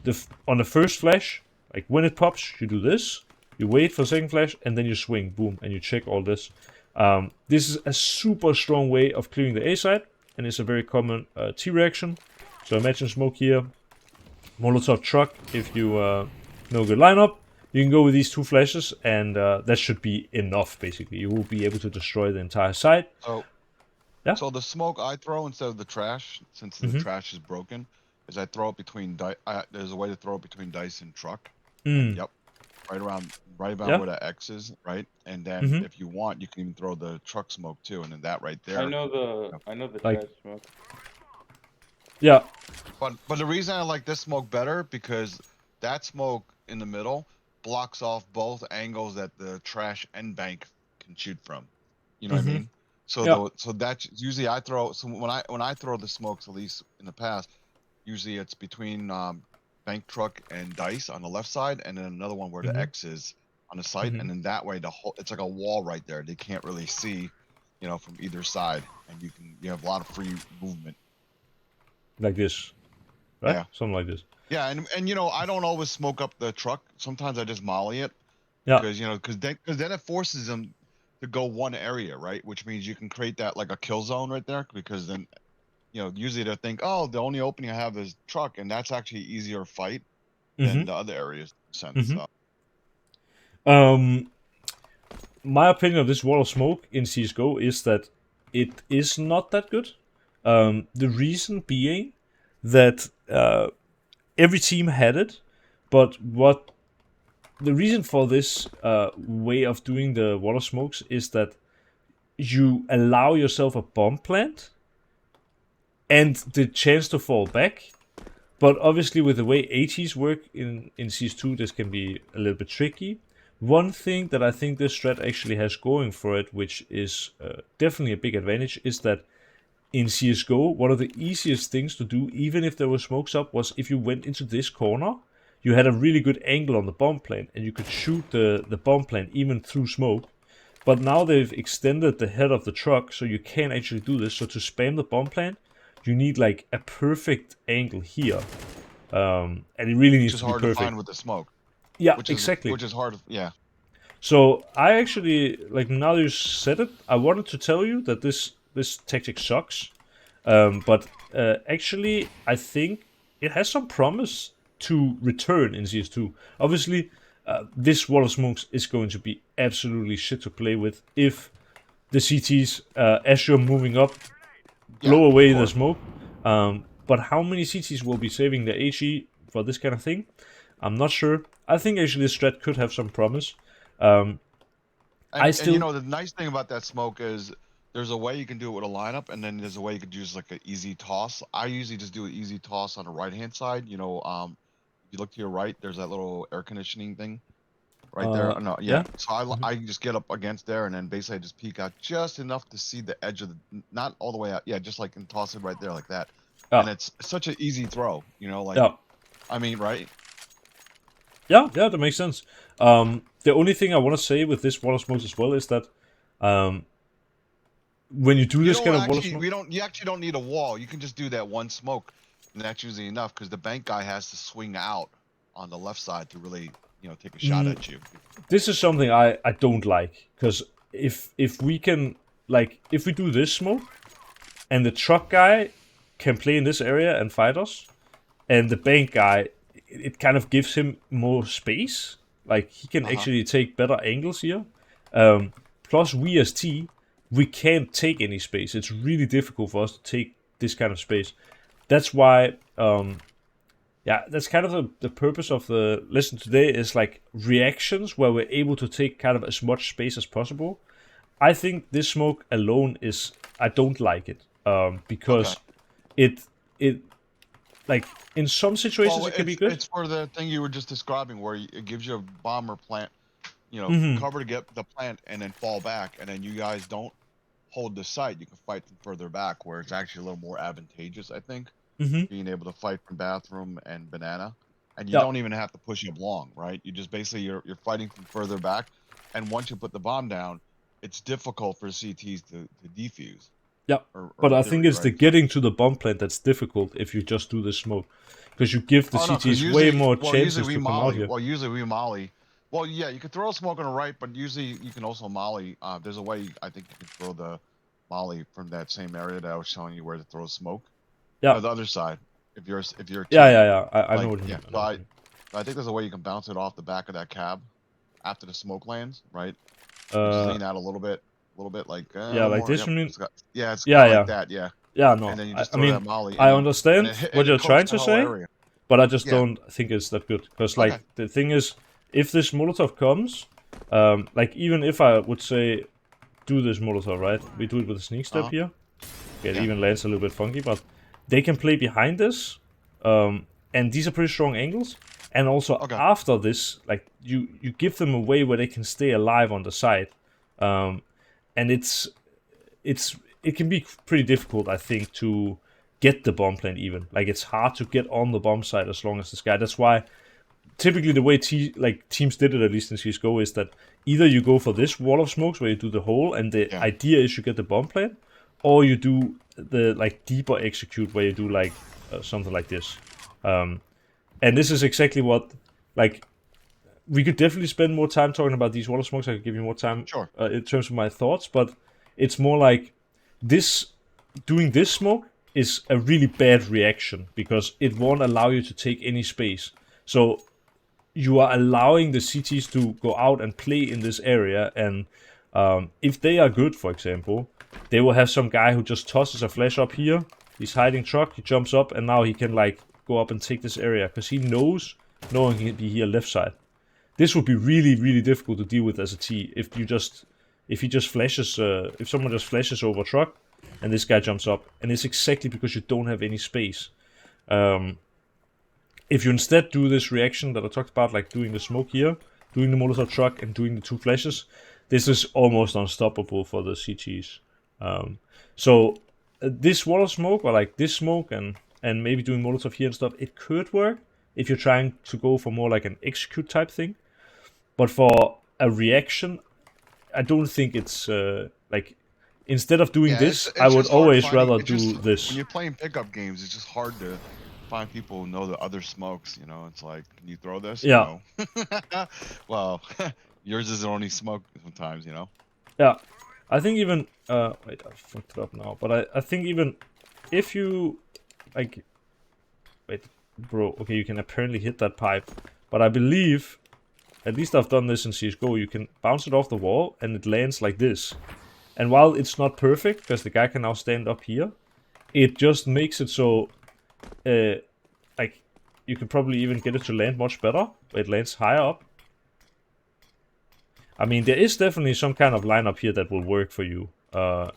the first flash, like when it pops, you do this. You wait for the second flash, and then you swing, boom, and you check all this. This is a super strong way of clearing the A side, and it's a very common T reaction. So imagine smoke here, Molotov truck. If you know good lineup, you can go with these 2 flashes, and that should be enough. Basically, you will be able to destroy the entire side. So, yeah. So the smoke I throw instead of the trash, since the trash is broken, is I throw it between there's a way to throw it between dice and truck. Yep. Right about where the X is, right? And then if you want, you can even throw the truck smoke too, and then that right there. I know the trash smoke. Yeah. But the reason I like this smoke better, because that smoke in the middle blocks off both angles that the trash and bank can shoot from. You know what I mean? So so that's usually I throw. So when I throw the smokes, at least in the past, usually it's between bank truck and dice on the left side, and then another one where the X is on the side, and then that way it's like a wall right there. They can't really see, you know, from either side, and you have a lot of free movement. Like this, right? Yeah, something like this. Yeah, and you know, I don't always smoke up the truck. Sometimes I just molly it. Yeah. Because you know, because then it forces them to go one area, right? Which means you can create that like a kill zone right there. Because then, you know, usually they think, oh, the only opening I have is truck, and that's actually easier fight than the other areas. So. My opinion of this wall of smoke in CS:GO is that it is not that good. The reason being that every team had it, but the reason for this way of doing the wall of smokes is that you allow yourself a bomb plant and the chance to fall back. But obviously with the way ATs work in CS2, this can be a little bit tricky. One thing that I think this strat actually has going for it, which is definitely a big advantage, is that in CSGO, one of the easiest things to do, even if there were smokes up, was if you went into this corner, you had a really good angle on the bomb plant, and you could shoot the bomb plant even through smoke. But now they've extended the head of the truck, so you can't actually do this. So to spam the bomb plant, you need like a perfect angle here. And it really needs to be perfect. Which is hard to find with the smoke. Yeah, exactly. Which is hard, yeah. So I actually, like, now you said it, I wanted to tell you that this tactic sucks. But actually, I think it has some promise to return in CS2. Obviously, this wall of smokes is going to be absolutely shit to play with if the CTs, as you're moving up, blow away the smoke. But how many CTs will be saving the HE for this kind of thing? I'm not sure. I think actually this strat could have some promise. And you know, the nice thing about that smoke is there's a way you can do it with a lineup, and then there's a way you could use like an easy toss. I usually just do an easy toss on the right hand side. You know, if you look to your right, there's that little air conditioning thing right there. No, yeah. So I just get up against there, and then basically I just peek out just enough to see the edge of the, not all the way out. Yeah, just like, and toss it right there like that. And it's such an easy throw. You know, like I mean, right? Yeah, that makes sense. The only thing I want to say with this wall of smokes as well is that when you do this kind of wall of smoke, you actually don't need a wall. You can just do that one smoke, and that's usually enough because the bank guy has to swing out on the left side to really, take a shot at you. This is something I don't like, because if we can, like, if we do this smoke, and the truck guy can play in this area and fight us, and the bank guy, it kind of gives him more space. Like, he can actually take better angles here. Plus, we as T, we can't take any space. It's really difficult for us to take this kind of space. That's why, that's kind of the purpose of the lesson today, is like reactions where we're able to take kind of as much space as possible. I think this smoke alone I don't like it, because it like, in some situations it can be good. It's for the thing you were just describing, where it gives you a bomber plant, cover to get the plant and then fall back, and then you guys don't hold the site. You can fight from further back, where it's actually a little more advantageous, I think, being able to fight from bathroom and banana, and you don't even have to push up long, right? You just basically you're fighting from further back, and once you put the bomb down, it's difficult for CTs to defuse. Yeah, but I think it's the getting to the bomb plant that's difficult if you just do the smoke, because you give the CTs way more chances to come out here. Well, usually we molly. Well, yeah, you can throw a smoke on the right, but usually you can also molly. There's a way I think you can throw the molly from that same area that I was showing you where to throw smoke. Yeah, the other side. If you're yeah. I know what you mean. So I think there's a way you can bounce it off the back of that cab after the smoke lands, right? Just lean out a little bit like like this. You mean? It's like that. Yeah, no. And then you just throw that molly. I understand what you're trying to say, but I just don't think it's that good. Because like the thing is, if this Molotov comes, like, even if I would say do this Molotov, right? We do it with a sneak step here. Okay, it even lands a little bit funky, but they can play behind this, and these are pretty strong angles. And also after this, like, you give them a way where they can stay alive on the side, and it can be pretty difficult, I think, to get the bomb plant even. Like, it's hard to get on the bomb site as long as this guy. That's why typically the way teams did it, at least in CSGO, is that either you go for this wall of smokes where you do the hole, and the idea is you get the bomb plant, or you do the like deeper execute where you do like something like this. And this is exactly what, like, we could definitely spend more time talking about these wall of smokes. I could give you more time in terms of my thoughts, but it's more like doing this smoke is a really bad reaction, because it won't allow you to take any space. So you are allowing the CTs to go out and play in this area, and if they are good, for example, they will have some guy who just tosses a flash up here. He's hiding truck, he jumps up, and now he can like go up and take this area, because he knows he can be here left side. This would be really, really difficult to deal with as a T if he just flashes, if someone just flashes over truck and this guy jumps up, and it's exactly because you don't have any space. If you instead do this reaction that I talked about, like doing the smoke here, doing the Molotov truck, and doing the two flashes, this is almost unstoppable for the CTs. So this wall of smoke, or like this smoke, and maybe doing Molotov here and stuff, it could work if you're trying to go for more like an execute type thing. But for a reaction, I don't think it's like, instead of doing this, I would always rather do this. When you're playing pickup games, it's just hard to find people who know the other smokes. It's like, can you throw this? Yeah. Well, yours is the only smoke sometimes. Yeah, I think even wait, I fucked it up now. But I think even if you like, wait, bro. Okay, you can apparently hit that pipe, but I believe, at least I've done this in CSGO, you can bounce it off the wall and it lands like this. And while it's not perfect, because the guy can now stand up here, it just makes it so, like, you can probably even get it to land much better. It lands higher up. I mean, there is definitely some kind of lineup here that will work for you.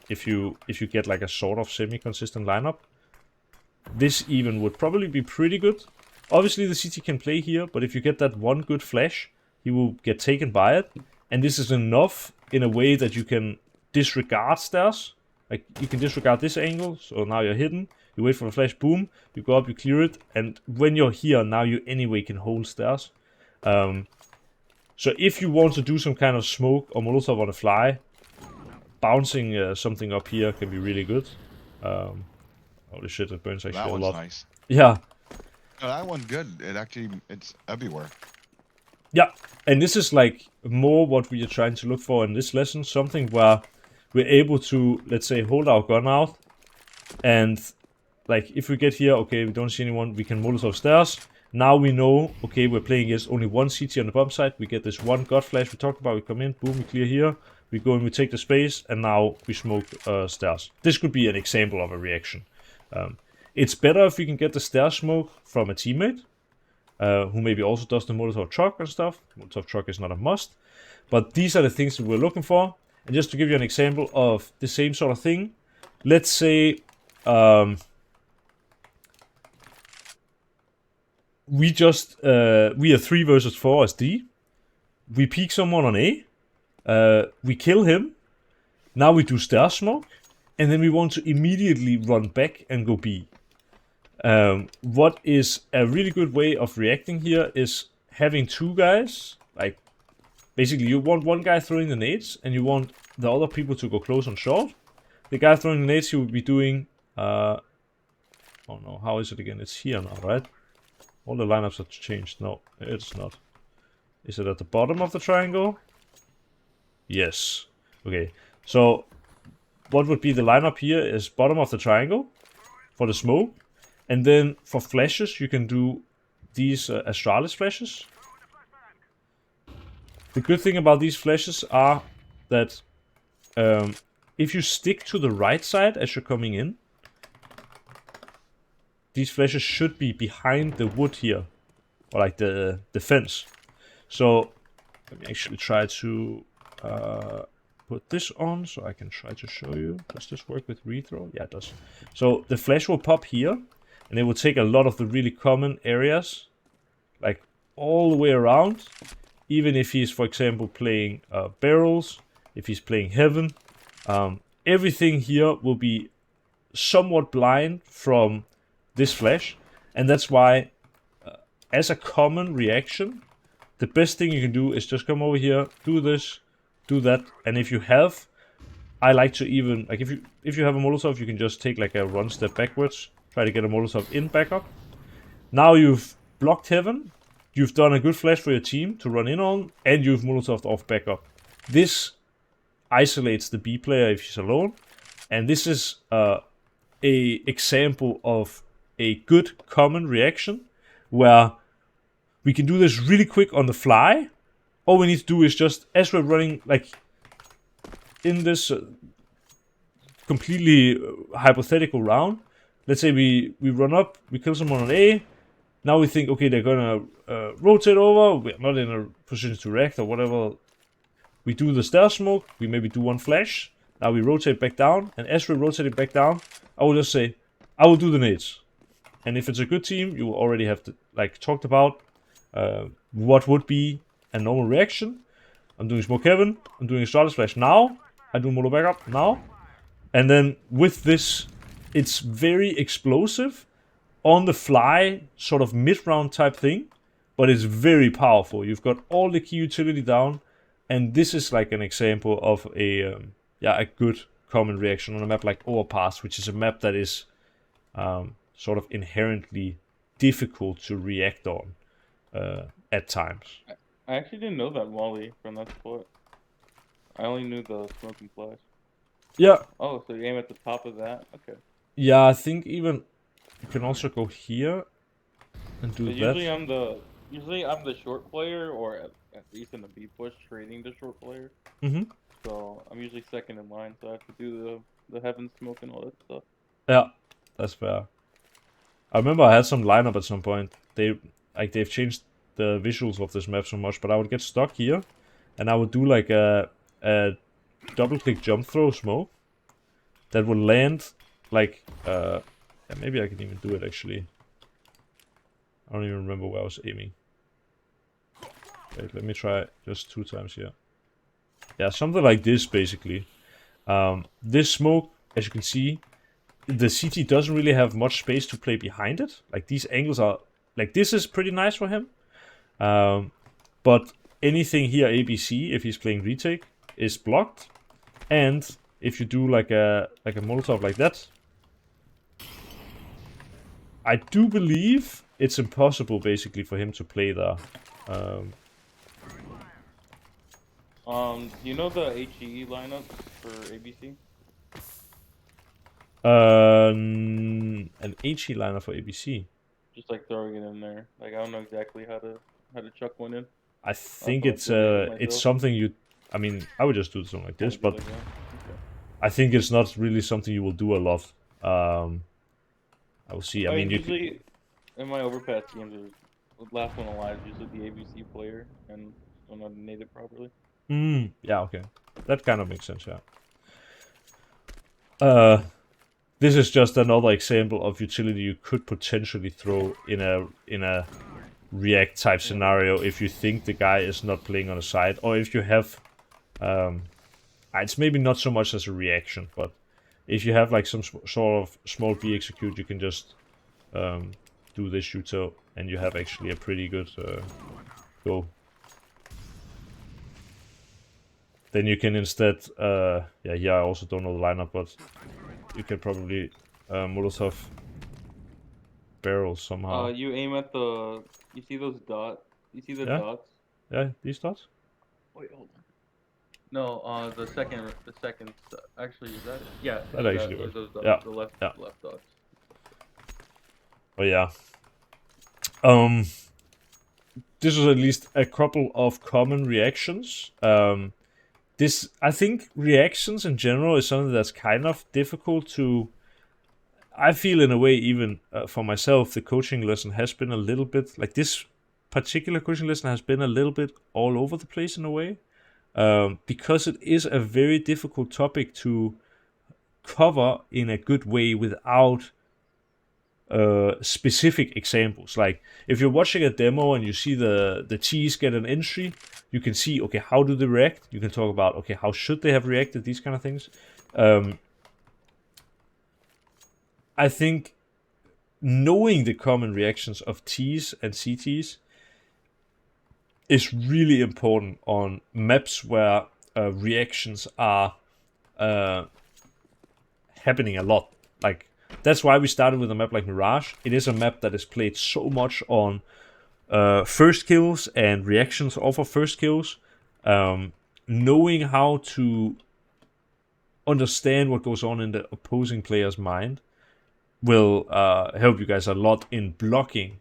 If you get like a sort of semi-consistent lineup. This even would probably be pretty good. Obviously the CT can play here, but if you get that one good flash, he will get taken by it. And this is enough in a way that you can disregard stairs. Like, you can disregard this angle, so now you're hidden. You wait for the flash, boom, you go up, you clear it, and when you're here, now you anyway can hold stairs. So if you want to do some kind of smoke or Molotov on the fly, bouncing something up here can be really good. Holy shit, it burns actually a lot. Nice. Yeah. No, that one's good. It's everywhere. Yeah, and this is like more what we are trying to look for in this lesson. Something where we're able to, let's say, hold our gun out, and like if we get here, okay, we don't see anyone, we can Molotov stairs. Now we know, okay, we're playing against only one CT on the bomb site. We get this one gut flash we talked about. We come in, boom, we clear here. We go and we take the space, and now we smoke stairs. This could be an example of a reaction. It's better if we can get the stair smoke from a teammate, who maybe also does the Molotov truck and stuff. Molotov truck is not a must, but these are the things that we're looking for. And just to give you an example of the same sort of thing, let's say we are 3 versus 4 as D. We peek someone on A. We kill him. Now we do stair smoke, and then we want to immediately run back and go B. What is a really good way of reacting here is having 2 guys. Like, basically you want one guy throwing the nades, and you want the other people to go close on short. The guy throwing the nades, he will be doing, oh no, how is it again? It's here now, right? All the lineups have changed. No, it's not. Is it at the bottom of the triangle? Yes. Okay, so what would be the lineup here is bottom of the triangle for the smoke. And then for flashes, you can do these Astralis flashes. The good thing about these flashes are that if you stick to the right side as you're coming in, these flashes should be behind the wood here, or like the fence. So let me actually try to put this on so I can try to show you. Does this work with rethrow? Yeah, it does. So the flash will pop here, and it will take a lot of the really common areas, like all the way around. Even if he's, for example, playing barrels, if he's playing heaven, everything here will be somewhat blind from this flash. And that's why, as a common reaction, the best thing you can do is just come over here, do this, do that. And if you have, I like to even, like if you have a Molotov, you can just take like a run step backwards, try to get a Molotov in backup. Now you've blocked heaven, you've done a good flash for your team to run in on, and you've Molotov off backup. This isolates the B player if he's alone, and this is a example of a good common reaction where we can do this really quick on the fly. All we need to do is just, as we're running, like in this completely hypothetical round, let's say we run up, we kill someone on A. Now we think, okay, they're gonna rotate over. We're not in a position to react or whatever. We do the stair smoke. We maybe do one flash. Now we rotate back down, and as we're rotating back down, I will just say, I will do the nades. And if it's a good team, you will already have to, like talked about what would be a normal reaction. I'm doing smoke heaven. I'm doing a starter flash now. I do Molo backup now. And then with this, it's very explosive, on the fly, sort of mid-round type thing, but it's very powerful. You've got all the key utility down, and this is like an example of a good common reaction on a map like Overpass, which is a map that is sort of inherently difficult to react on at times. I actually didn't know that Wally from that spot. I only knew the smoking flash. Yeah. Oh, so you aim at the top of that? Okay. Yeah, I think even you can also go here and do that. Usually I'm the short player, or at least in the B push, trading the short player. Mm-hmm. So I'm usually second in line, so I have to do the heaven smoke and all that stuff. Yeah, that's fair. I remember I had some lineup at some point. They've changed the visuals of this map so much, but I would get stuck here, and I would do like a double click jump throw smoke that would land like yeah, maybe I can even do it actually. I don't even remember where I was aiming. Wait, let me try just 2 times here. Yeah, something like this basically. This smoke, as you can see, the CT doesn't really have much space to play behind it. Like these angles are, like this is pretty nice for him. But anything here ABC, if he's playing retake, is blocked. And if you do like a Molotov like that, I do believe it's impossible basically for him to play there. Do you know the HE lineup for ABC? An HE liner for ABC. Just like throwing it in there. Like I don't know exactly how to chuck one in. I think feel like doing it it's myself. something you. I mean, I would just do something like this, Kinda but do like that. Okay. I think it's not really something you will do a lot. I will see. I mean, you could, usually in my overpass games, the last one alive is usually the ABC player, and I'm not native properly. yeah, okay, that kind of makes sense. Yeah. This is just another example of utility you could potentially throw in a React type scenario if you think the guy is not playing on a side, or if you have, it's maybe not so much as a reaction, but if you have like some sort of small B execute, you can just do this shooter, and you have actually a pretty good go. Then you can instead, yeah, I also don't know the lineup, but you can probably Molotov barrels somehow. You aim at the. You see those dots? You see the Yeah. dots? Yeah, these dots? Wait, hold on. No, the second. Actually, is that it? Yeah, That actually works. those dots. Yeah. The left Yeah. dots. Oh yeah. This was at least a couple of common reactions. This, I think, reactions in general is something that's kind of difficult to. I feel in a way, even for myself, the coaching lesson has been a little bit like this particular coaching lesson has been a little bit all over the place in a way, because it is a very difficult topic to cover in a good way without specific examples. Like if you're watching a demo and you see the cheese get an entry, you can see, okay, how do they react? You can talk about, okay, how should they have reacted? These kind of things. I think knowing the common reactions of Ts and CTs is really important on maps where reactions are happening a lot. Like that's why we started with a map like Mirage. It is a map that is played so much on first kills and reactions off of first kills. Knowing how to understand what goes on in the opposing player's mind will help you guys a lot in blocking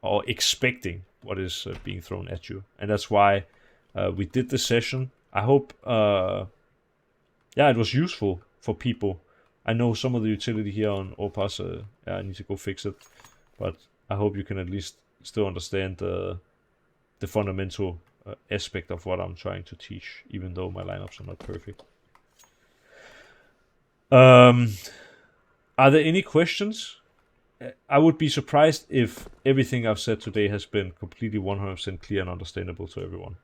or expecting what is being thrown at you. And that's why we did this session. I hope it was useful for people. I know some of the utility here on Overpass, I need to go fix it. But I hope you can at least still understand the fundamental aspect of what I'm trying to teach, even though my lineups are not perfect. Are there any questions? I would be surprised if everything I've said today has been completely 100% clear and understandable to everyone.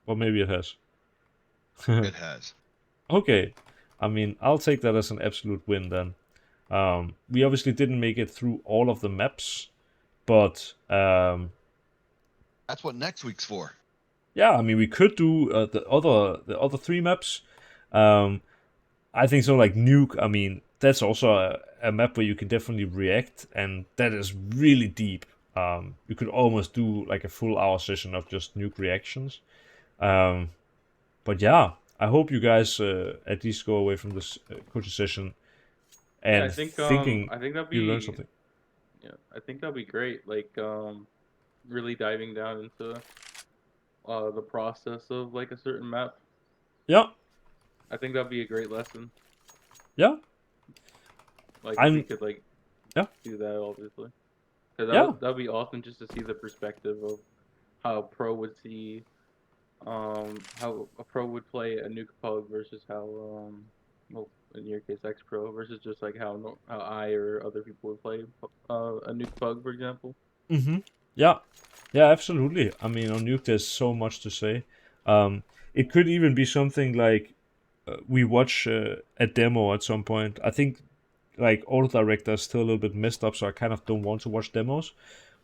Or maybe it has. It has. Okay. I mean, I'll take that as an absolute win then. We obviously didn't make it through all of the maps, but That's what next week's for. yeah, I mean, we could do the other three maps. I think so, like Nuke. I mean, that's also a map where you can definitely react, and that is really deep. You could almost do like a full hour session of just Nuke reactions. But yeah, I hope you guys at least go away from this coaching session and I think thinking that'd you be learn something. Yeah, I think that'd be great. Like really diving down into the process of like a certain map. Yeah, I think that'd be a great lesson. yeah, Like if I'm- we could like yeah. do that, obviously, because Yeah. that'd be awesome just to see the perspective of how a pro would see, how a pro would play a nuke pug versus how well, in your case X pro versus just like how I or other people would play a nuke pug, for example. Mm-hmm. Yeah, yeah, absolutely. I mean, on Nuke, there's so much to say. It could even be something like we watch a demo at some point. I think like auto director is still a little bit messed up, so I kind of don't want to watch demos.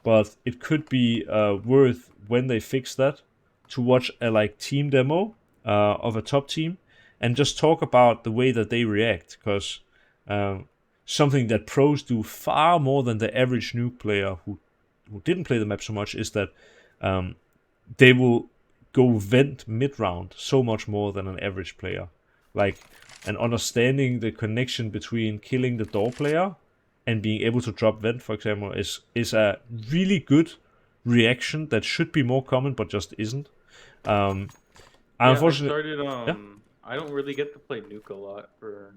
But it could be worth when they fix that to watch a like team demo of a top team and just talk about the way that they react, because something that pros do far more than the average nuke player who didn't play the map so much is that they will go vent mid-round so much more than an average player. Like, and understanding the connection between killing the door player and being able to drop vent, for example, is a really good reaction that should be more common, but just isn't. Yeah, Unfortunately, I don't really get to play nuke a lot for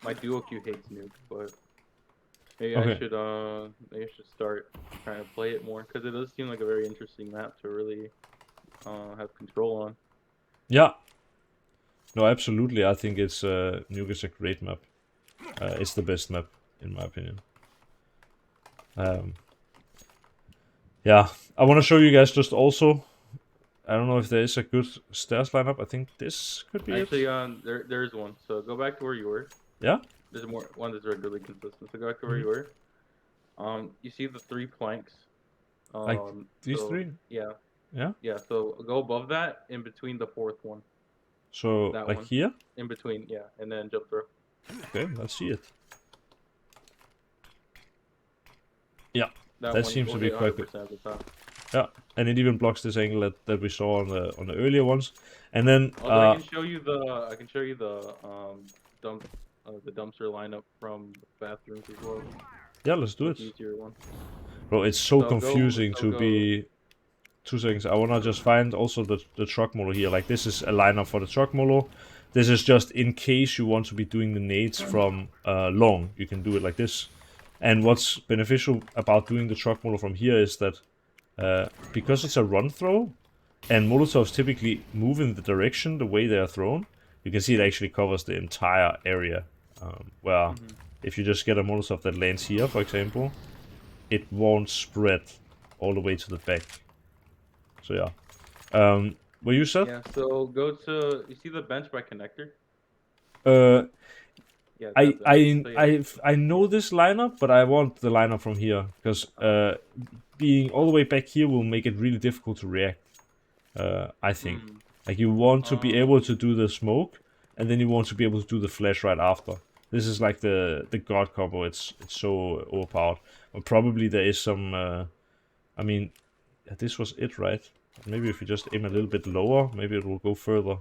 my duo queue hates nuke, but maybe Okay. I should start trying to play it more, because it does seem like a very interesting map to really have control on. Yeah. No, absolutely. I think it's Nuke is a great map. It's the best map in my opinion. Yeah, I want to show you guys just also. I don't know if there is a good stairs lineup. I think this could be Actually, it. there's one. So go back to where you were. Yeah. There's one that's regularly consistent. So go back to where you were. You see the 3 planks. Like these so, 3. Yeah. Yeah. Yeah. So go above that, in between the 4th one. So That like one. here. In between, yeah, and then jump through. Okay, let's see it. Yeah, That that one seems to will be hit quite good. 100% of the time. Yeah, and it even blocks this angle that we saw on the earlier ones. And then Although I can show you the dumpster lineup from the bathrooms as well. yeah, let's do it. The easier one. Bro, it's so So confusing go- to be. 2 seconds. I wanna just find also the truck model here. Like this is a lineup for the truck model. This is just in case you want to be doing the nades from long. You can do it like this. And what's beneficial about doing the truck model from here is that because it's a run throw, and Molotovs typically move in the direction the way they are thrown, you can see it actually covers the entire area. Where if you just get a Molotov that lands here, for example, it won't spread all the way to the back. So yeah. Were you set? Yeah, so go to, you see the bench by connector? Yeah, I that's it. So, yeah. I know this lineup, but I want the lineup from here because being all the way back here will make it really difficult to react. I think like you want to be able to do the smoke, and then you want to be able to do the flash right after. This is like the god combo. It's so overpowered. But probably there is some. I mean, this was it, right? Maybe if you just aim a little bit lower, maybe it will go further.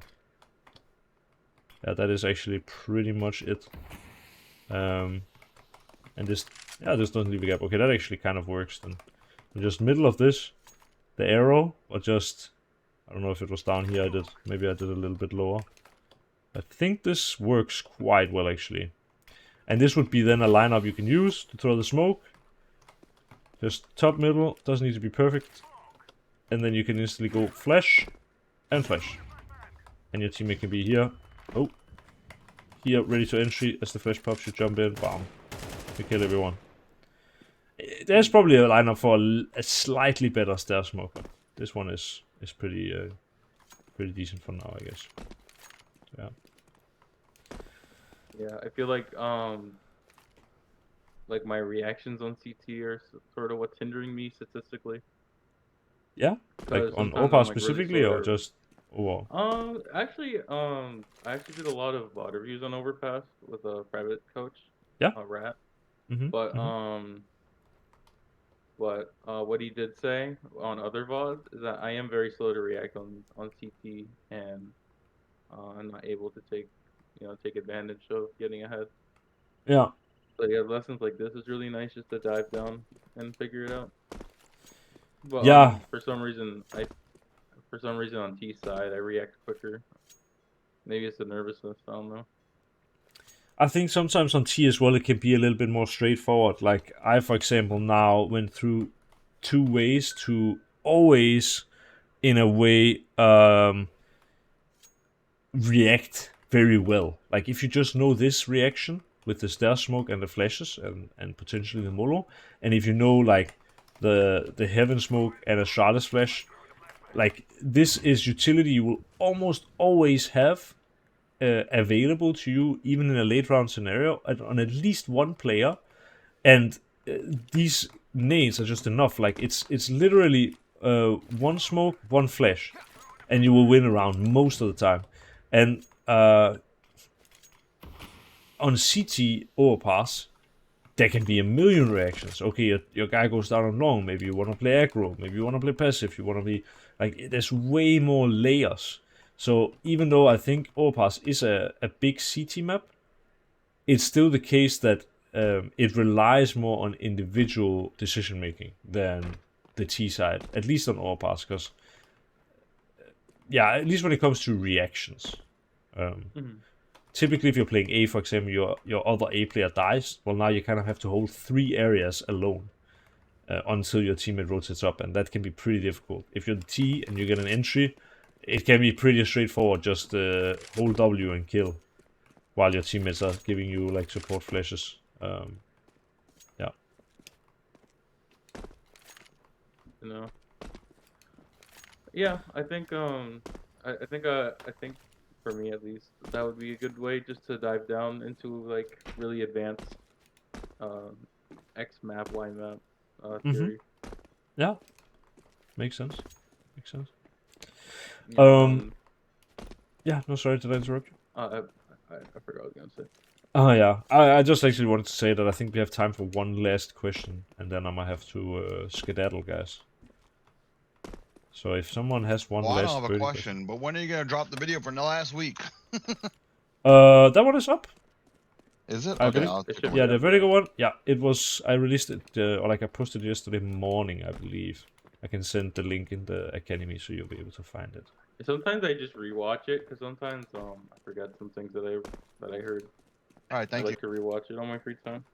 Yeah, that is actually pretty much it. And this doesn't leave a gap. Okay, that actually kind of works then. So just middle of this, the arrow, or just, I don't know if it was down here. Maybe I did a little bit lower. I think this works quite well actually. And this would be then a lineup you can use to throw the smoke. Just top middle, doesn't need to be perfect. And then you can instantly go flash and flash. And your teammate can be here. Oh. Here, ready to entry. As the flash pops, you jump in. Bam. You kill everyone. There's probably a lineup for a slightly better stair smoke. But this one is pretty pretty decent for now, I guess. Yeah. Yeah, I feel like my reactions on CT are sort of what's hindering me statistically. Yeah? Like on Overpass specifically, or just overall? Actually, I actually did a lot of VOD reviews on Overpass with a private coach. Yeah. Rat. Mm-hmm. But what he did say on other VODs is that I am very slow to react on CT, and I'm not able to take advantage of getting ahead. Yeah. So yeah, lessons like this is really nice just to dive down and figure it out. But yeah. For some reason on T side I react quicker. Maybe it's the nervousness, I don't know. I think sometimes on T as well it can be a little bit more straightforward. Like I, for example, now went through 2 ways to always, in a way, react very well. Like if you just know this reaction with the stair smoke and the flashes and potentially the molo, and if you know like the heaven smoke and a Charlotte's flash, like this is utility you will almost always have available to you, even in a late round scenario, on at least one player. And these nades are just enough. Like it's literally one smoke, one flash, and you will win a round most of the time. And on CT overpass, there can be a million reactions. Okay, your guy goes down on long. Maybe you want to play aggro. Maybe you want to play passive. You want to be like, there's way more layers. So even though I think overpass is a big CT map, it's still the case that it relies more on individual decision making than the T side, at least on overpass, because yeah, at least when it comes to reactions. Typically, if you're playing A, for example, your other A player dies. Well, now you kind of have to hold 3 areas alone until your teammate rotates up, and that can be pretty difficult. If you're the T and you get an entry, it can be pretty straightforward. Just hold W and kill, while your teammates are giving you like support flashes. Yeah. You know. Yeah, I think I think for me at least that would be a good way just to dive down into like really advanced X map, Y map theory. Yeah. Makes sense. Makes sense. Yeah, Yeah, no, sorry, did I interrupt you? I forgot what I was gonna say. Oh, yeah. I just actually wanted to say that I think we have time for one last question, and then I might have to skedaddle, guys. So if someone has one Well, I last don't have a burning question, but when are you gonna drop the video from the last week? that one is up. Is it? I Okay, believe- I'll It take a should look. be Yeah, up the there. Vertigo one. Yeah, it was. I released it, or like I posted it yesterday morning, I believe. I can send the link in the Academy so you'll be able to find it. Sometimes I just rewatch it because sometimes I forget some things that I heard. All right, I thank you. like to rewatch it on my free time.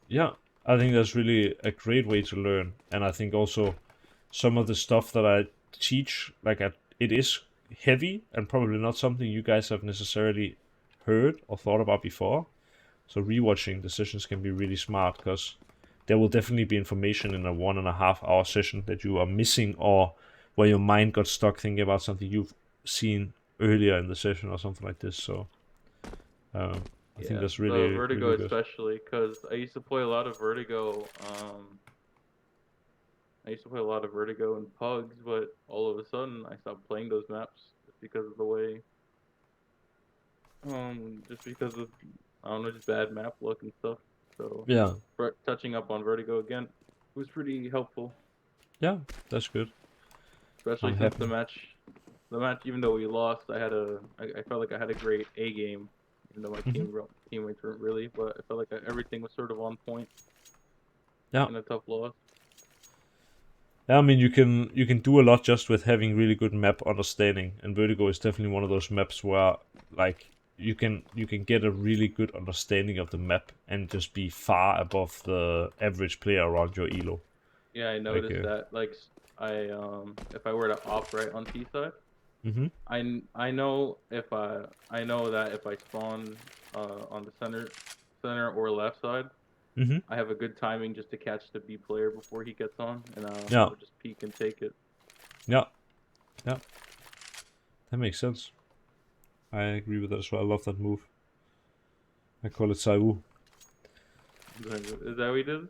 Yeah, I think that's really a great way to learn, and I think also some of the stuff that I teach, like it is heavy and probably not something you guys have necessarily heard or thought about before. So rewatching the sessions can be really smart because there will definitely be information in a 1.5 hour session that you are missing, or where your mind got stuck thinking about something you've seen earlier in the session or something like this. So I think that's The really, Vertigo really good. especially because I used to play a lot of Vertigo. I used to play a lot of Vertigo and Pugs, but all of a sudden I stopped playing those maps just because of the way, just because of I don't know, just bad map luck and stuff. So Yeah, touching up on Vertigo again was pretty helpful, yeah, that's good. especially I'm since happy. the match, even though we lost, I felt like I had a great A game, even though my teammates weren't really, but I felt like everything was sort of on point. Yeah. In a tough loss. Yeah, I mean you can do a lot just with having really good map understanding, and Vertigo is definitely one of those maps where like you can get a really good understanding of the map and just be far above the average player around your elo. Yeah, I noticed that. Like, if I were to op right on T side, Mm-hmm. I know I know that if I spawn on the center or left side, Mm-hmm. I have a good timing just to catch the B player before he gets on, and Yeah. I'll just peek and take it. Yeah. Yeah. That makes sense. I agree with that as well. I love that move. I call it Saiwu. Is that what he did?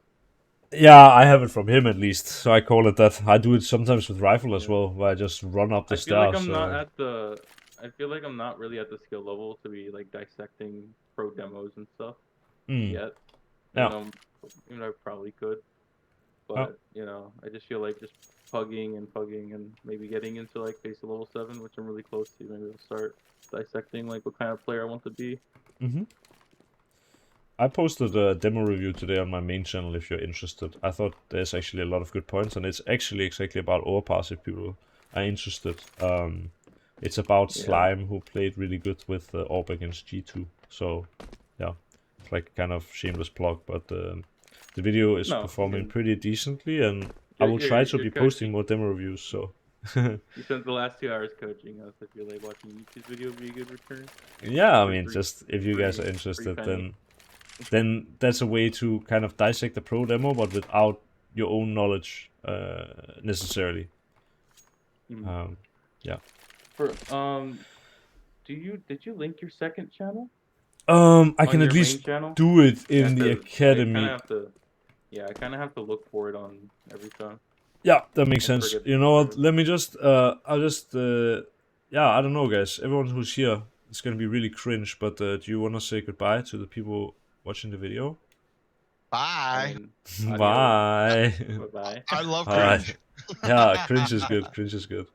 Yeah, I have it from him at least, so I call it that. I do it sometimes with rifle as Yeah. well, where I just run up the I feel like stairs. I'm not at the. I feel like I'm not really at the skill level to be like dissecting pro demos and stuff yet. Yeah. Even though I probably could. Yeah. But I just feel like just pugging and maybe getting into like base of level 7, which I'm really close to. Maybe I'll start dissecting like what kind of player I want to be. Mm-hmm. I posted a demo review today on my main channel if you're interested. I thought there's actually a lot of good points, and it's actually exactly about overpass if people are interested. It's about Slime, who played really good with Orb against G2. So, yeah, it's like kind of shameless plug, but the video is performing pretty decently, and I will try to be posting more demo reviews. So. You spent the last 2 hours coaching us. I feel like watching YouTube video would be a good return. Yeah, I mean, just if you guys are interested, then that's a way to kind of dissect the pro demo, but without your own knowledge necessarily. Yeah. Did you link your second channel? I can at least do it in the Academy. I kind of have to look for it every time. Yeah, that makes sense. You know what? Let me just I'll just yeah, I don't know, guys. Everyone who's here, it's gonna be really cringe. But do you wanna say goodbye to the people watching the video? Bye. Adios. Bye. Bye bye. I love Bye. cringe. Yeah, cringe is good. Cringe is good.